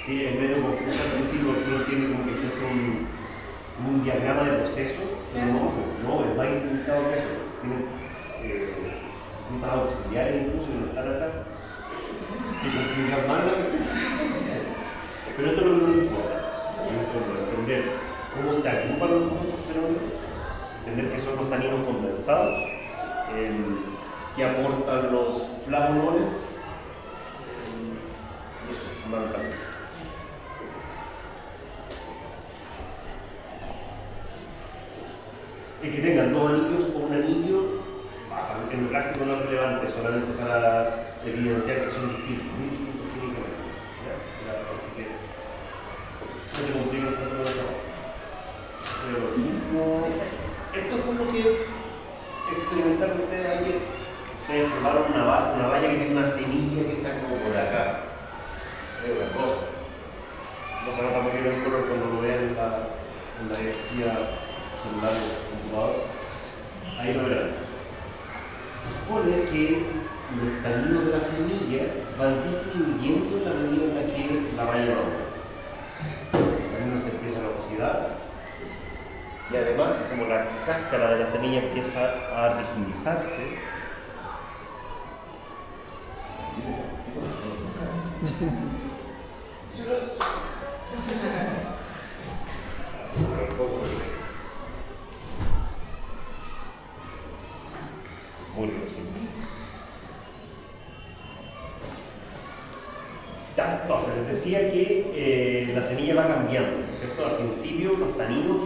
Sí, es medio confuso al principio porque uno tiene como que fuese un diagrama de proceso, pero no, es más intrincado que eso. Tiene puntas auxiliares incluso que no están acá, que complican más la experiencia. Pero esto es lo que nos importa, en el fondo, entender cómo se agrupan los compuestos fenólicos, entender qué son los taninos condensados, qué aportan los flavonoles, eso fundamentalmente. El que tengan 2 anillos o un anillo, en lo práctico no es relevante, solamente para evidenciar que son distintos, muy distintos químicamente. Así que no se complican tanto con esa parte. Esto fue lo que experimentaron ustedes ayer. Ustedes formaron una valla que tiene una semilla que está como por acá. Es una cosa. No se nota muy bien el color cuando lo vean en la diapositiva celular o computador. Ahí lo verán. Se supone que los taninos de la semilla van disminuyendo en la medida en la que la valla madura. Los taninos se empiezan a oxidar. Y además, como la cáscara de la semilla empieza a rigidizarse, muy rosito. Ya, entonces les decía que la semilla va cambiando, ¿cierto? Al principio los taninos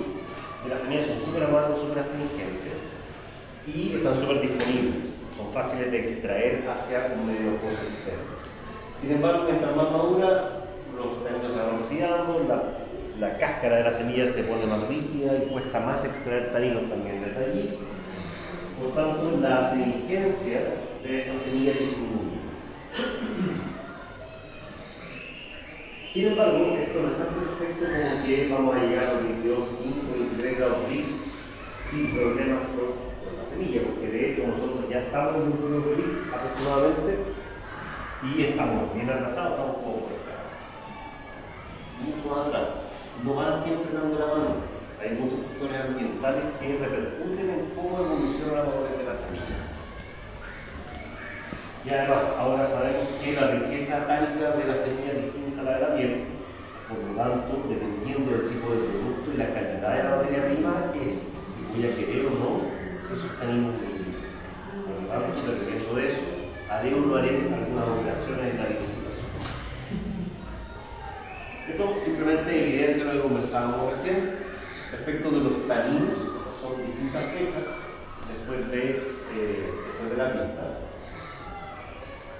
de la semilla son súper amargos, súper astringentes y están súper disponibles, son fáciles de extraer hacia un medio acuoso externo. Sin embargo, mientras más madura, los taninos se van oxidando, la cáscara de la semilla se pone más rígida y cuesta más extraer taninos también desde allí. Por tanto, la astringencia de esa semilla disminuye. Sin embargo, esto no es tan perfecto como que vamos a llegar a 22, 5, 23 grados Brix sin problemas con la semilla, porque de hecho nosotros ya estamos en 22 Brix aproximadamente y estamos bien atrasados, estamos un poco por acá, mucho más atrás. No van siempre dando la mano. Hay muchos factores ambientales que repercuten en cómo evoluciona la madurez de la semilla. Y además, ahora sabemos que la riqueza tánica de la semilla es distinta a la de la piel, por lo tanto, dependiendo del tipo de producto y la calidad de la materia prima, es si voy a querer o no esos taninos de mi vida. Por lo tanto, dependiendo de eso, haré o no haré algunas operaciones en la vinificación. Esto simplemente evidencia lo que conversábamos recién respecto de los taninos, que son distintas fechas después de la pinta.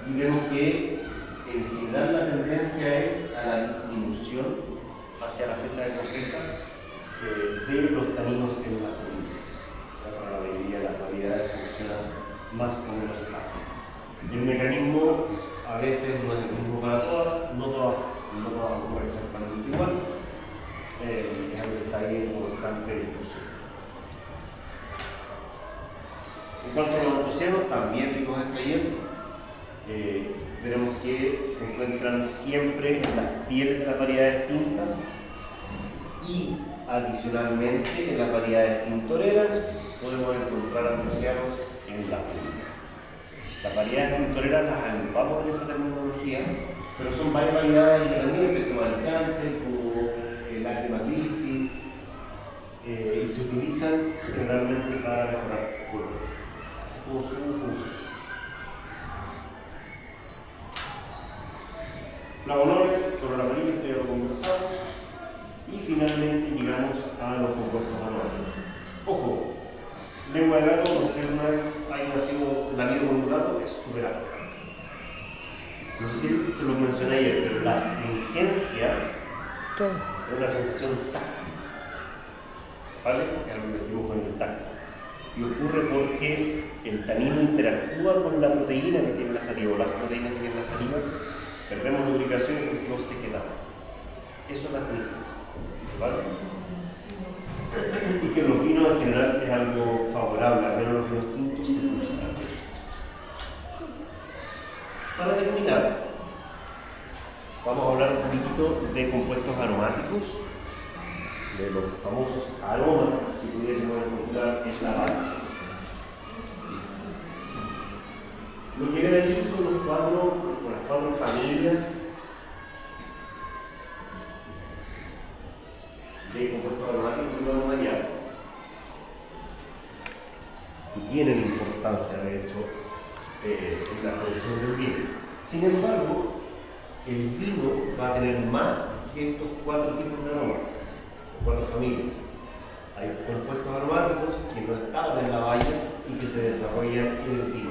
Y vemos que en general la tendencia es a la disminución hacia la fecha de cosecha de los taninos en la semilla. Para la mayoría de las variedades funciona más o menos así. El mecanismo a veces no es el mismo para todas, no todas ocurren exactamente igual. Es algo que está ahí en constante discusión. En cuanto a los antocianos, también vimos esto ayer. Veremos que se encuentran siempre en las pieles de las variedades tintas y adicionalmente en las variedades tintoreras podemos encontrar antocianos en la punta. Las variedades tintoreras las agrupamos en esa terminología, pero son varias variedades independientes como Alicante, como Lágrima Christi, y se utilizan generalmente para mejorar el color. Así como su función. Flavonoles, color amarillo, esto ya lo conversamos. Y finalmente llegamos a los compuestos aromáticos. Ojo, lengua de gato, no sé si alguna vez hay nacido con un gato, es súper alto. No sé si se lo mencioné ayer, pero la astringencia es una sensación táctil. ¿Vale? Es algo que decimos con el tacto. Y ocurre porque el tanino interactúa con la proteína que tiene la saliva, o las proteínas que tiene la saliva. Perdemos lubricación y sentimos sequedad. Eso es la astringencia. ¿Vale? Y que los vinos en general es algo favorable, al menos los vinos tintos se buscan eso. Para terminar, vamos a hablar un poquito de compuestos aromáticos, de los famosos aromas que pudiésemos encontrar en la vala. Lo que ven aquí son las cuatro familias de compuestos aromáticos que vamos a hallar y tienen importancia, de hecho, en la producción del vino. Sin embargo, el vino va a tener más que estos 4 tipos de aromas, 4 familias. Hay compuestos aromáticos que no estaban en la valla y que se desarrollan en el vino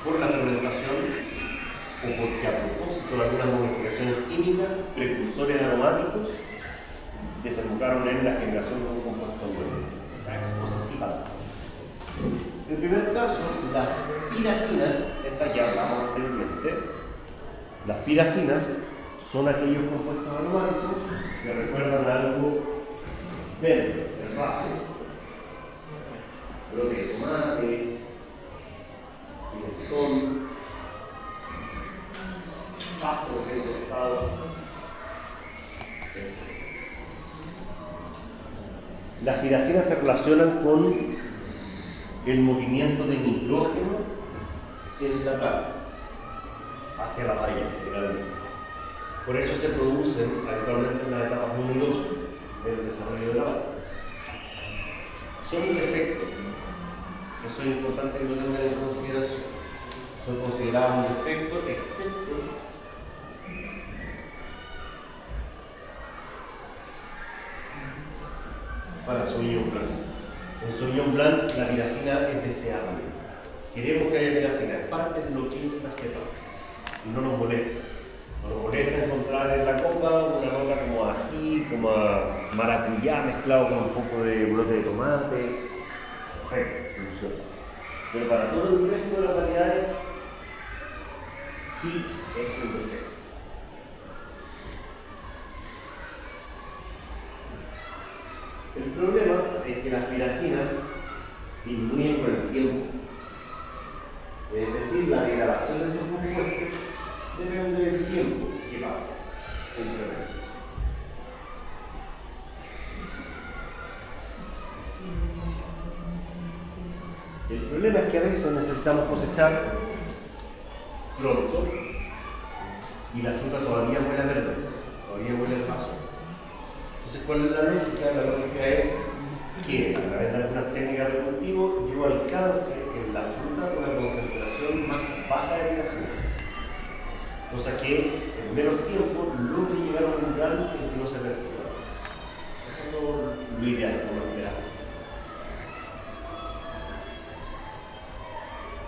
por la fermentación o porque a propósito de algunas modificaciones químicas, precursores aromáticos desembocaron en la generación de un compuesto nuevo. Esas cosas sí pasan. En el primer caso, las piracinas, estas ya hablamos anteriormente, las piracinas son aquellos compuestos aromáticos que recuerdan algo verde, herbáceo, brote de tomate, pimentón, pasto recién cortado, etc. Las piracinas se relacionan con el movimiento de nitrógeno en la planta hacia la valla generalmente. Por eso se producen habitualmente en las etapas 1 y 2 del desarrollo de la valla. Son un defecto, eso es importante que lo tengan en consideración. Son considerados un defecto excepto para Sauvignon Blanc. En Sauvignon Blanc la piracina es deseable. Queremos que haya piracina, es parte de lo que es la cepa y no nos molesta. No nos molesta encontrar en la copa una nota como a ají, como a maracuyá mezclado con un poco de brote de tomate. Perfecto, funciona. Pero para todo el resto de las variedades sí es un defecto. El problema es que las piracinas disminuyen con el tiempo. Es decir, la degradación de estos compuestos depende del tiempo que pasa, simplemente. El problema es que a veces necesitamos cosechar pronto y la fruta todavía huele a verde, todavía huele al paso. Entonces, ¿cuál es la lógica? La lógica es que a través de algunas técnicas de cultivo yo alcance en la fruta una concentración más baja de piracinas, cosa que en menos tiempo logre llegar a un umbral en que no se perciba. Eso es lo ideal, como lo esperamos.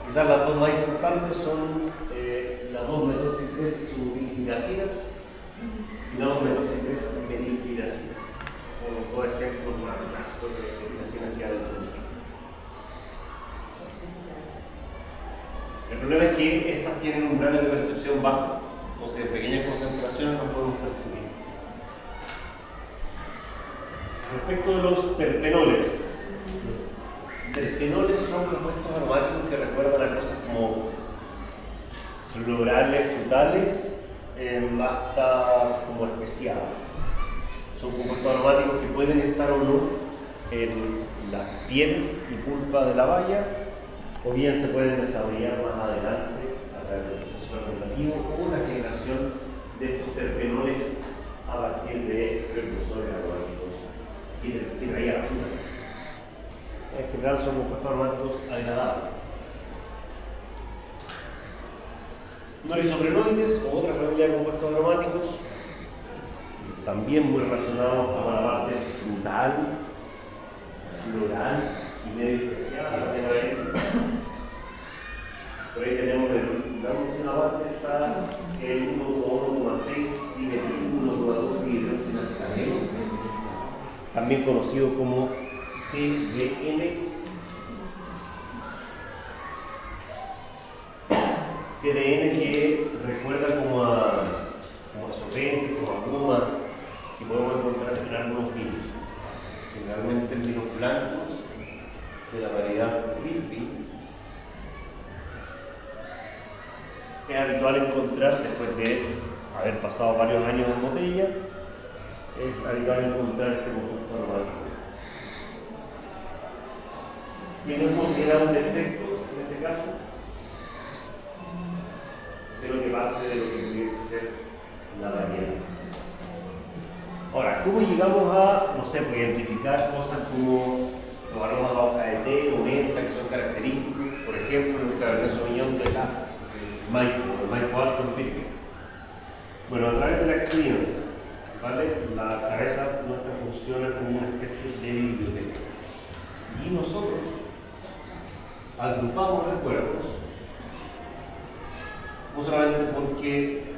Quizás las dos más importantes son la 2-metoxitresa-metilpiracina y la 2-metoxitresa-metilpiracina. Como por ejemplo, un rastro de piracinas que hay en el mundo. El problema es que estas tienen umbrales de percepción bajos, entonces en pequeñas concentraciones no podemos percibir. Respecto de los terpenoles, terpenoles son compuestos aromáticos que recuerdan a cosas como florales, frutales, hasta como especiadas. Son compuestos aromáticos que pueden estar o no en las pieles y pulpa de la baya, o bien se pueden desarrollar más adelante a través del proceso fermentativo o la generación de estos terpenoles a partir de precursores aromáticos que traía la fruta. En general son compuestos aromáticos agradables. Norisoprenoides o otra familia de compuestos aromáticos, también muy relacionados con la parte frutal, floral y medio especial, también a veces. Por ahí tenemos en la última parte está el 1,6 dimetil 1,2 dihidroxinafentanilo, también conocido como TDN. TDN que recuerda como a solvente, como a goma, que podemos encontrar en algunos vinos, generalmente en vinos blancos de la variedad Riesling. Es habitual encontrar, después de haber pasado varios años en botella, es habitual encontrar este compuesto aromático. Y no es considerado un defecto en ese caso, sino que parte de lo que pudiese ser la variedad. Ahora, ¿cómo llegamos a, no sé, identificar cosas como los aromas a hoja de té o menta que son característicos? Por ejemplo, en el Cabernet Sauvignon de la Maipo Alto en Pirque. Bueno, a través de la experiencia. ¿vale? La cabeza nuestra funciona como una especie de biblioteca. Y nosotros agrupamos recuerdos, no solamente porque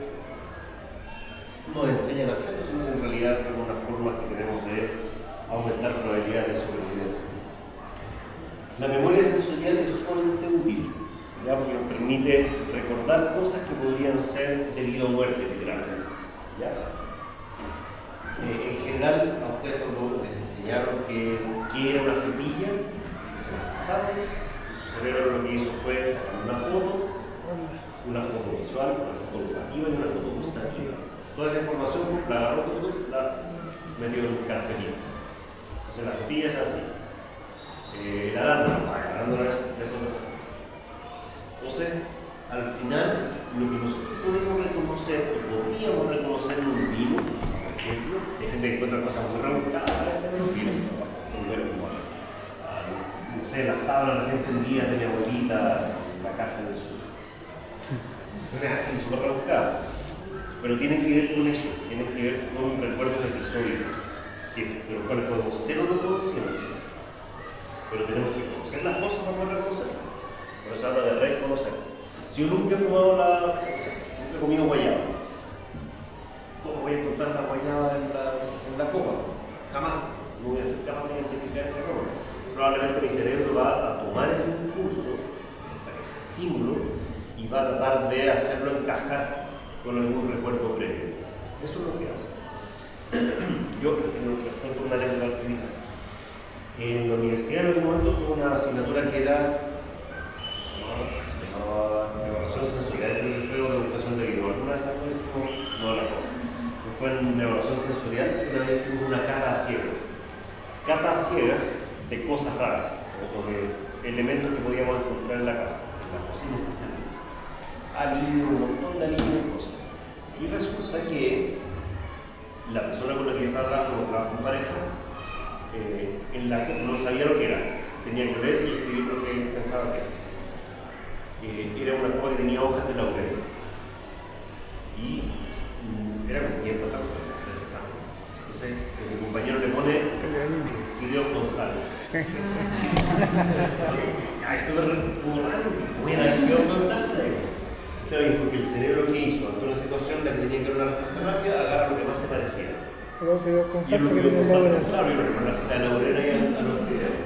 nos enseñan a hacerlo, sino que en realidad es una forma que tenemos de aumentar probabilidades de sobrevivencia. La memoria sensorial es sumamente útil, ¿ya? Porque nos permite recordar cosas que podrían ser de vida o muerte, literalmente, ¿ya? En general, a ustedes cuando les enseñaron que era una frutilla, que se la pasaron, y su cerebro lo que hizo fue sacar una foto visual, una foto olfativa y una foto gustativa. Toda esa información la agarró todo, la metió en carpetitas. Entonces la frutilla es así. La arándula es de todo. Entonces, al final, lo que nosotros podemos reconocer, o podríamos reconocer en un vino, por ejemplo, hay gente que encuentra cosas muy rebuscadas, parece en los vinos, no sé, la sábana recién tendida de mi abuelita en la casa del sur. Entonces, así, súper rebuscada. Pero tienen que ver con eso, tienen que ver con recuerdos episódicos, de los cuales podemos ser o no conscientes. Pero tenemos que conocer las cosas para poder reconocerlas. Por eso se habla de reconocer. Si yo nunca he probado nunca he comido guayaba, ¿cómo voy a encontrar la guayaba en la copa? Jamás. No voy a ser capaz de identificar ese aroma. Probablemente mi cerebro va a tomar ese impulso, ese estímulo, y va a tratar de hacerlo encajar con algún recuerdo previo. Eso es lo que hace. Yo les cuento una anécdota chiquita. En la universidad en algún momento tuve una asignatura que era evaluación sensorial, el juego de educación de video. Alguna vez algo hicimos, no la cosa. Fue en evaluación sensorial, una vez hicimos una cata a ciegas. Cata a ciegas de cosas raras, o de elementos que podíamos encontrar en la casa, en la cocina especialmente. Aliño, un montón de aliños y cosas. Y resulta que la persona con la que yo estaba trabajando, trabajo en pareja, no sabía lo que era. Tenía que leer y escribir lo que pensaba que era. Era una copa que tenía hojas de laurel. Y era con tiempo también, empezando. Entonces, mi compañero le pone video con salsa. Esto es como raro, que era video con salsa. Claro, y porque el cerebro que hizo ante una situación en la que tenía que dar una respuesta rápida, agarra lo que más se parecía. Pero videos con Y salsa los que videos tienen con salsa, laurel. claro, y lo que la hojita de laurel ahí a los videos.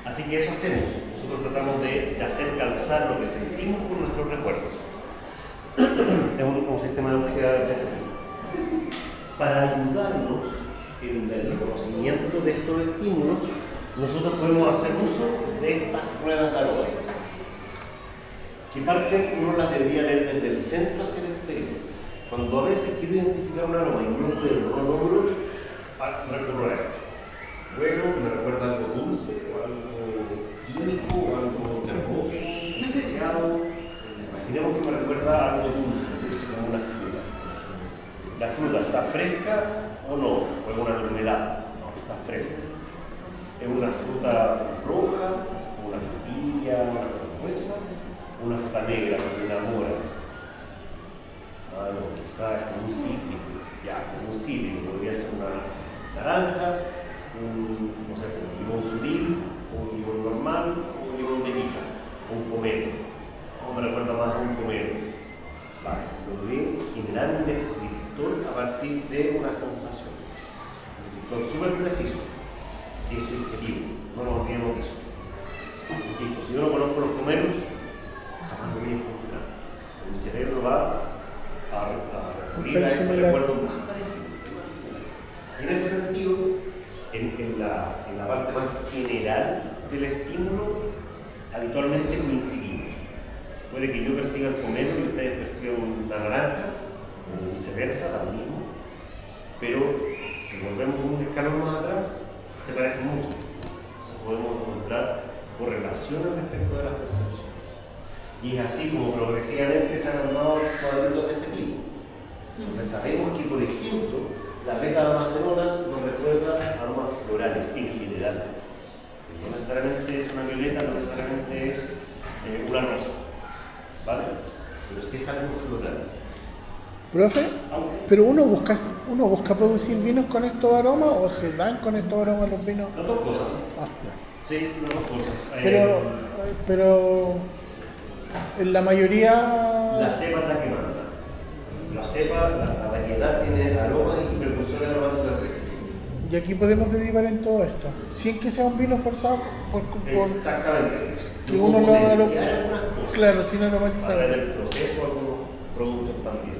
Así que eso hacemos. Nosotros tratamos de hacer calzar lo que sentimos con nuestros recuerdos. Es un sistema de búsqueda de presente. Para ayudarnos en el reconocimiento de estos estímulos, nosotros podemos hacer uso de estas ruedas de aromas, que parten, uno las debería leer desde el centro hacia el exterior. Cuando a veces quiero identificar un aroma y no logro, recurro a esto. Bueno, me recuerda algo dulce, o algo químico, o algo terroso, especiado. Imaginemos que me recuerda a algo dulce como una fruta. ¿La fruta está fresca o no? ¿O es una mermelada? No, está fresca. ¿Es una fruta roja, como una frutilla, una frambuesa? Una fruta negra, como una mora? No, quizás es como un cítrico. Como un cítrico, podría ser una naranja, un limón sutil, un limón normal, o un limón de pica, o un pomelo. No me recuerda más a un pomelo. Vale, logré generar un descriptor a partir de una sensación. Un descriptor súper preciso, que es subjetivo, no nos olvidemos de eso. Insisto, si yo no conozco los pomelos, jamás lo voy a encontrar. Mi cerebro va a recurrir a ese recuerdo más parecido, más similar. Y en ese sentido, en la parte más general del estímulo, habitualmente coincidimos. Puede que yo persiga el pomelo y ustedes persigan una naranja, o viceversa, lo mismo, pero si volvemos un escalón más atrás, se parece mucho. Entonces podemos encontrar correlaciones respecto de las percepciones. Y es así como progresivamente se han armado cuadritos de este tipo, donde sabemos que, por ejemplo, la beta de Amacerona nos recuerda aromas florales en general. No necesariamente es una violeta, no necesariamente es una rosa, ¿vale? Pero sí es algo floral. Profe, pero uno busca producir vinos con estos aromas o se dan con estos aromas los vinos. Las dos cosas. Ah, ya. Sí, las dos cosas. Pero en la mayoría. La cepa es la que manda. La cepa, la variedad tiene aromas y precursores aromáticos específicos. Y aquí podemos derivar en todo esto. Sin que sea un vino forzado por Exactamente. que uno lo potenciar algunas cosas. claro, sin A través aromatizar. del proceso, algunos productos también.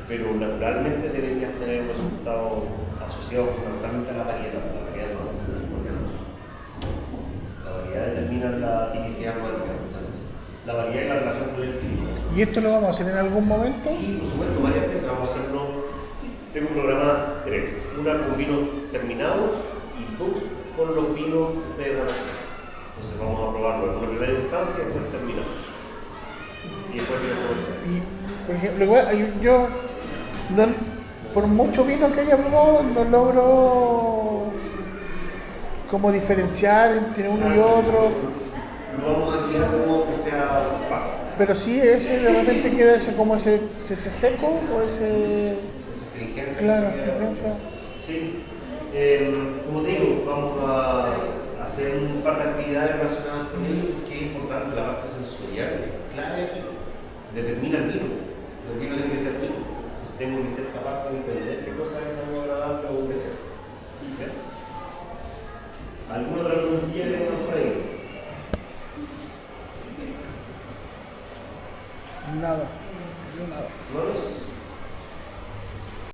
Pero naturalmente deberías tener un resultado asociado fundamentalmente a la variedad. La variedad no la variedad determina la tipicidad aromática muchas veces. La variedad y la relación con el clima. ¿Y esto lo vamos a hacer en algún momento? Sí, por supuesto, varias veces vamos a hacerlo. Tengo un programa 3, una con vinos terminados y 2 con los vinos que ustedes van a hacer. Entonces vamos a probarlo en una primera instancia y después terminamos. Y después vinos comerciales. Y, por ejemplo, igual, yo por mucho vino que haya probado, no logro como diferenciar entre uno y otro. Lo vamos a guiar de modo que sea fácil. Pero sí, ese de repente queda como ese seco o ese. Esa astringencia. Claro, astringencia. Sí. Como te digo, vamos a hacer un par de actividades relacionadas con ello, que es importante, la parte sensorial, es clave aquí. Determina el vino. El vino tiene que ser vino. Entonces tengo que ser capaz de entender qué cosa es algo agradable o un defecto. ¿Alguna otra preguntilla que tenemos por ahí? Nada.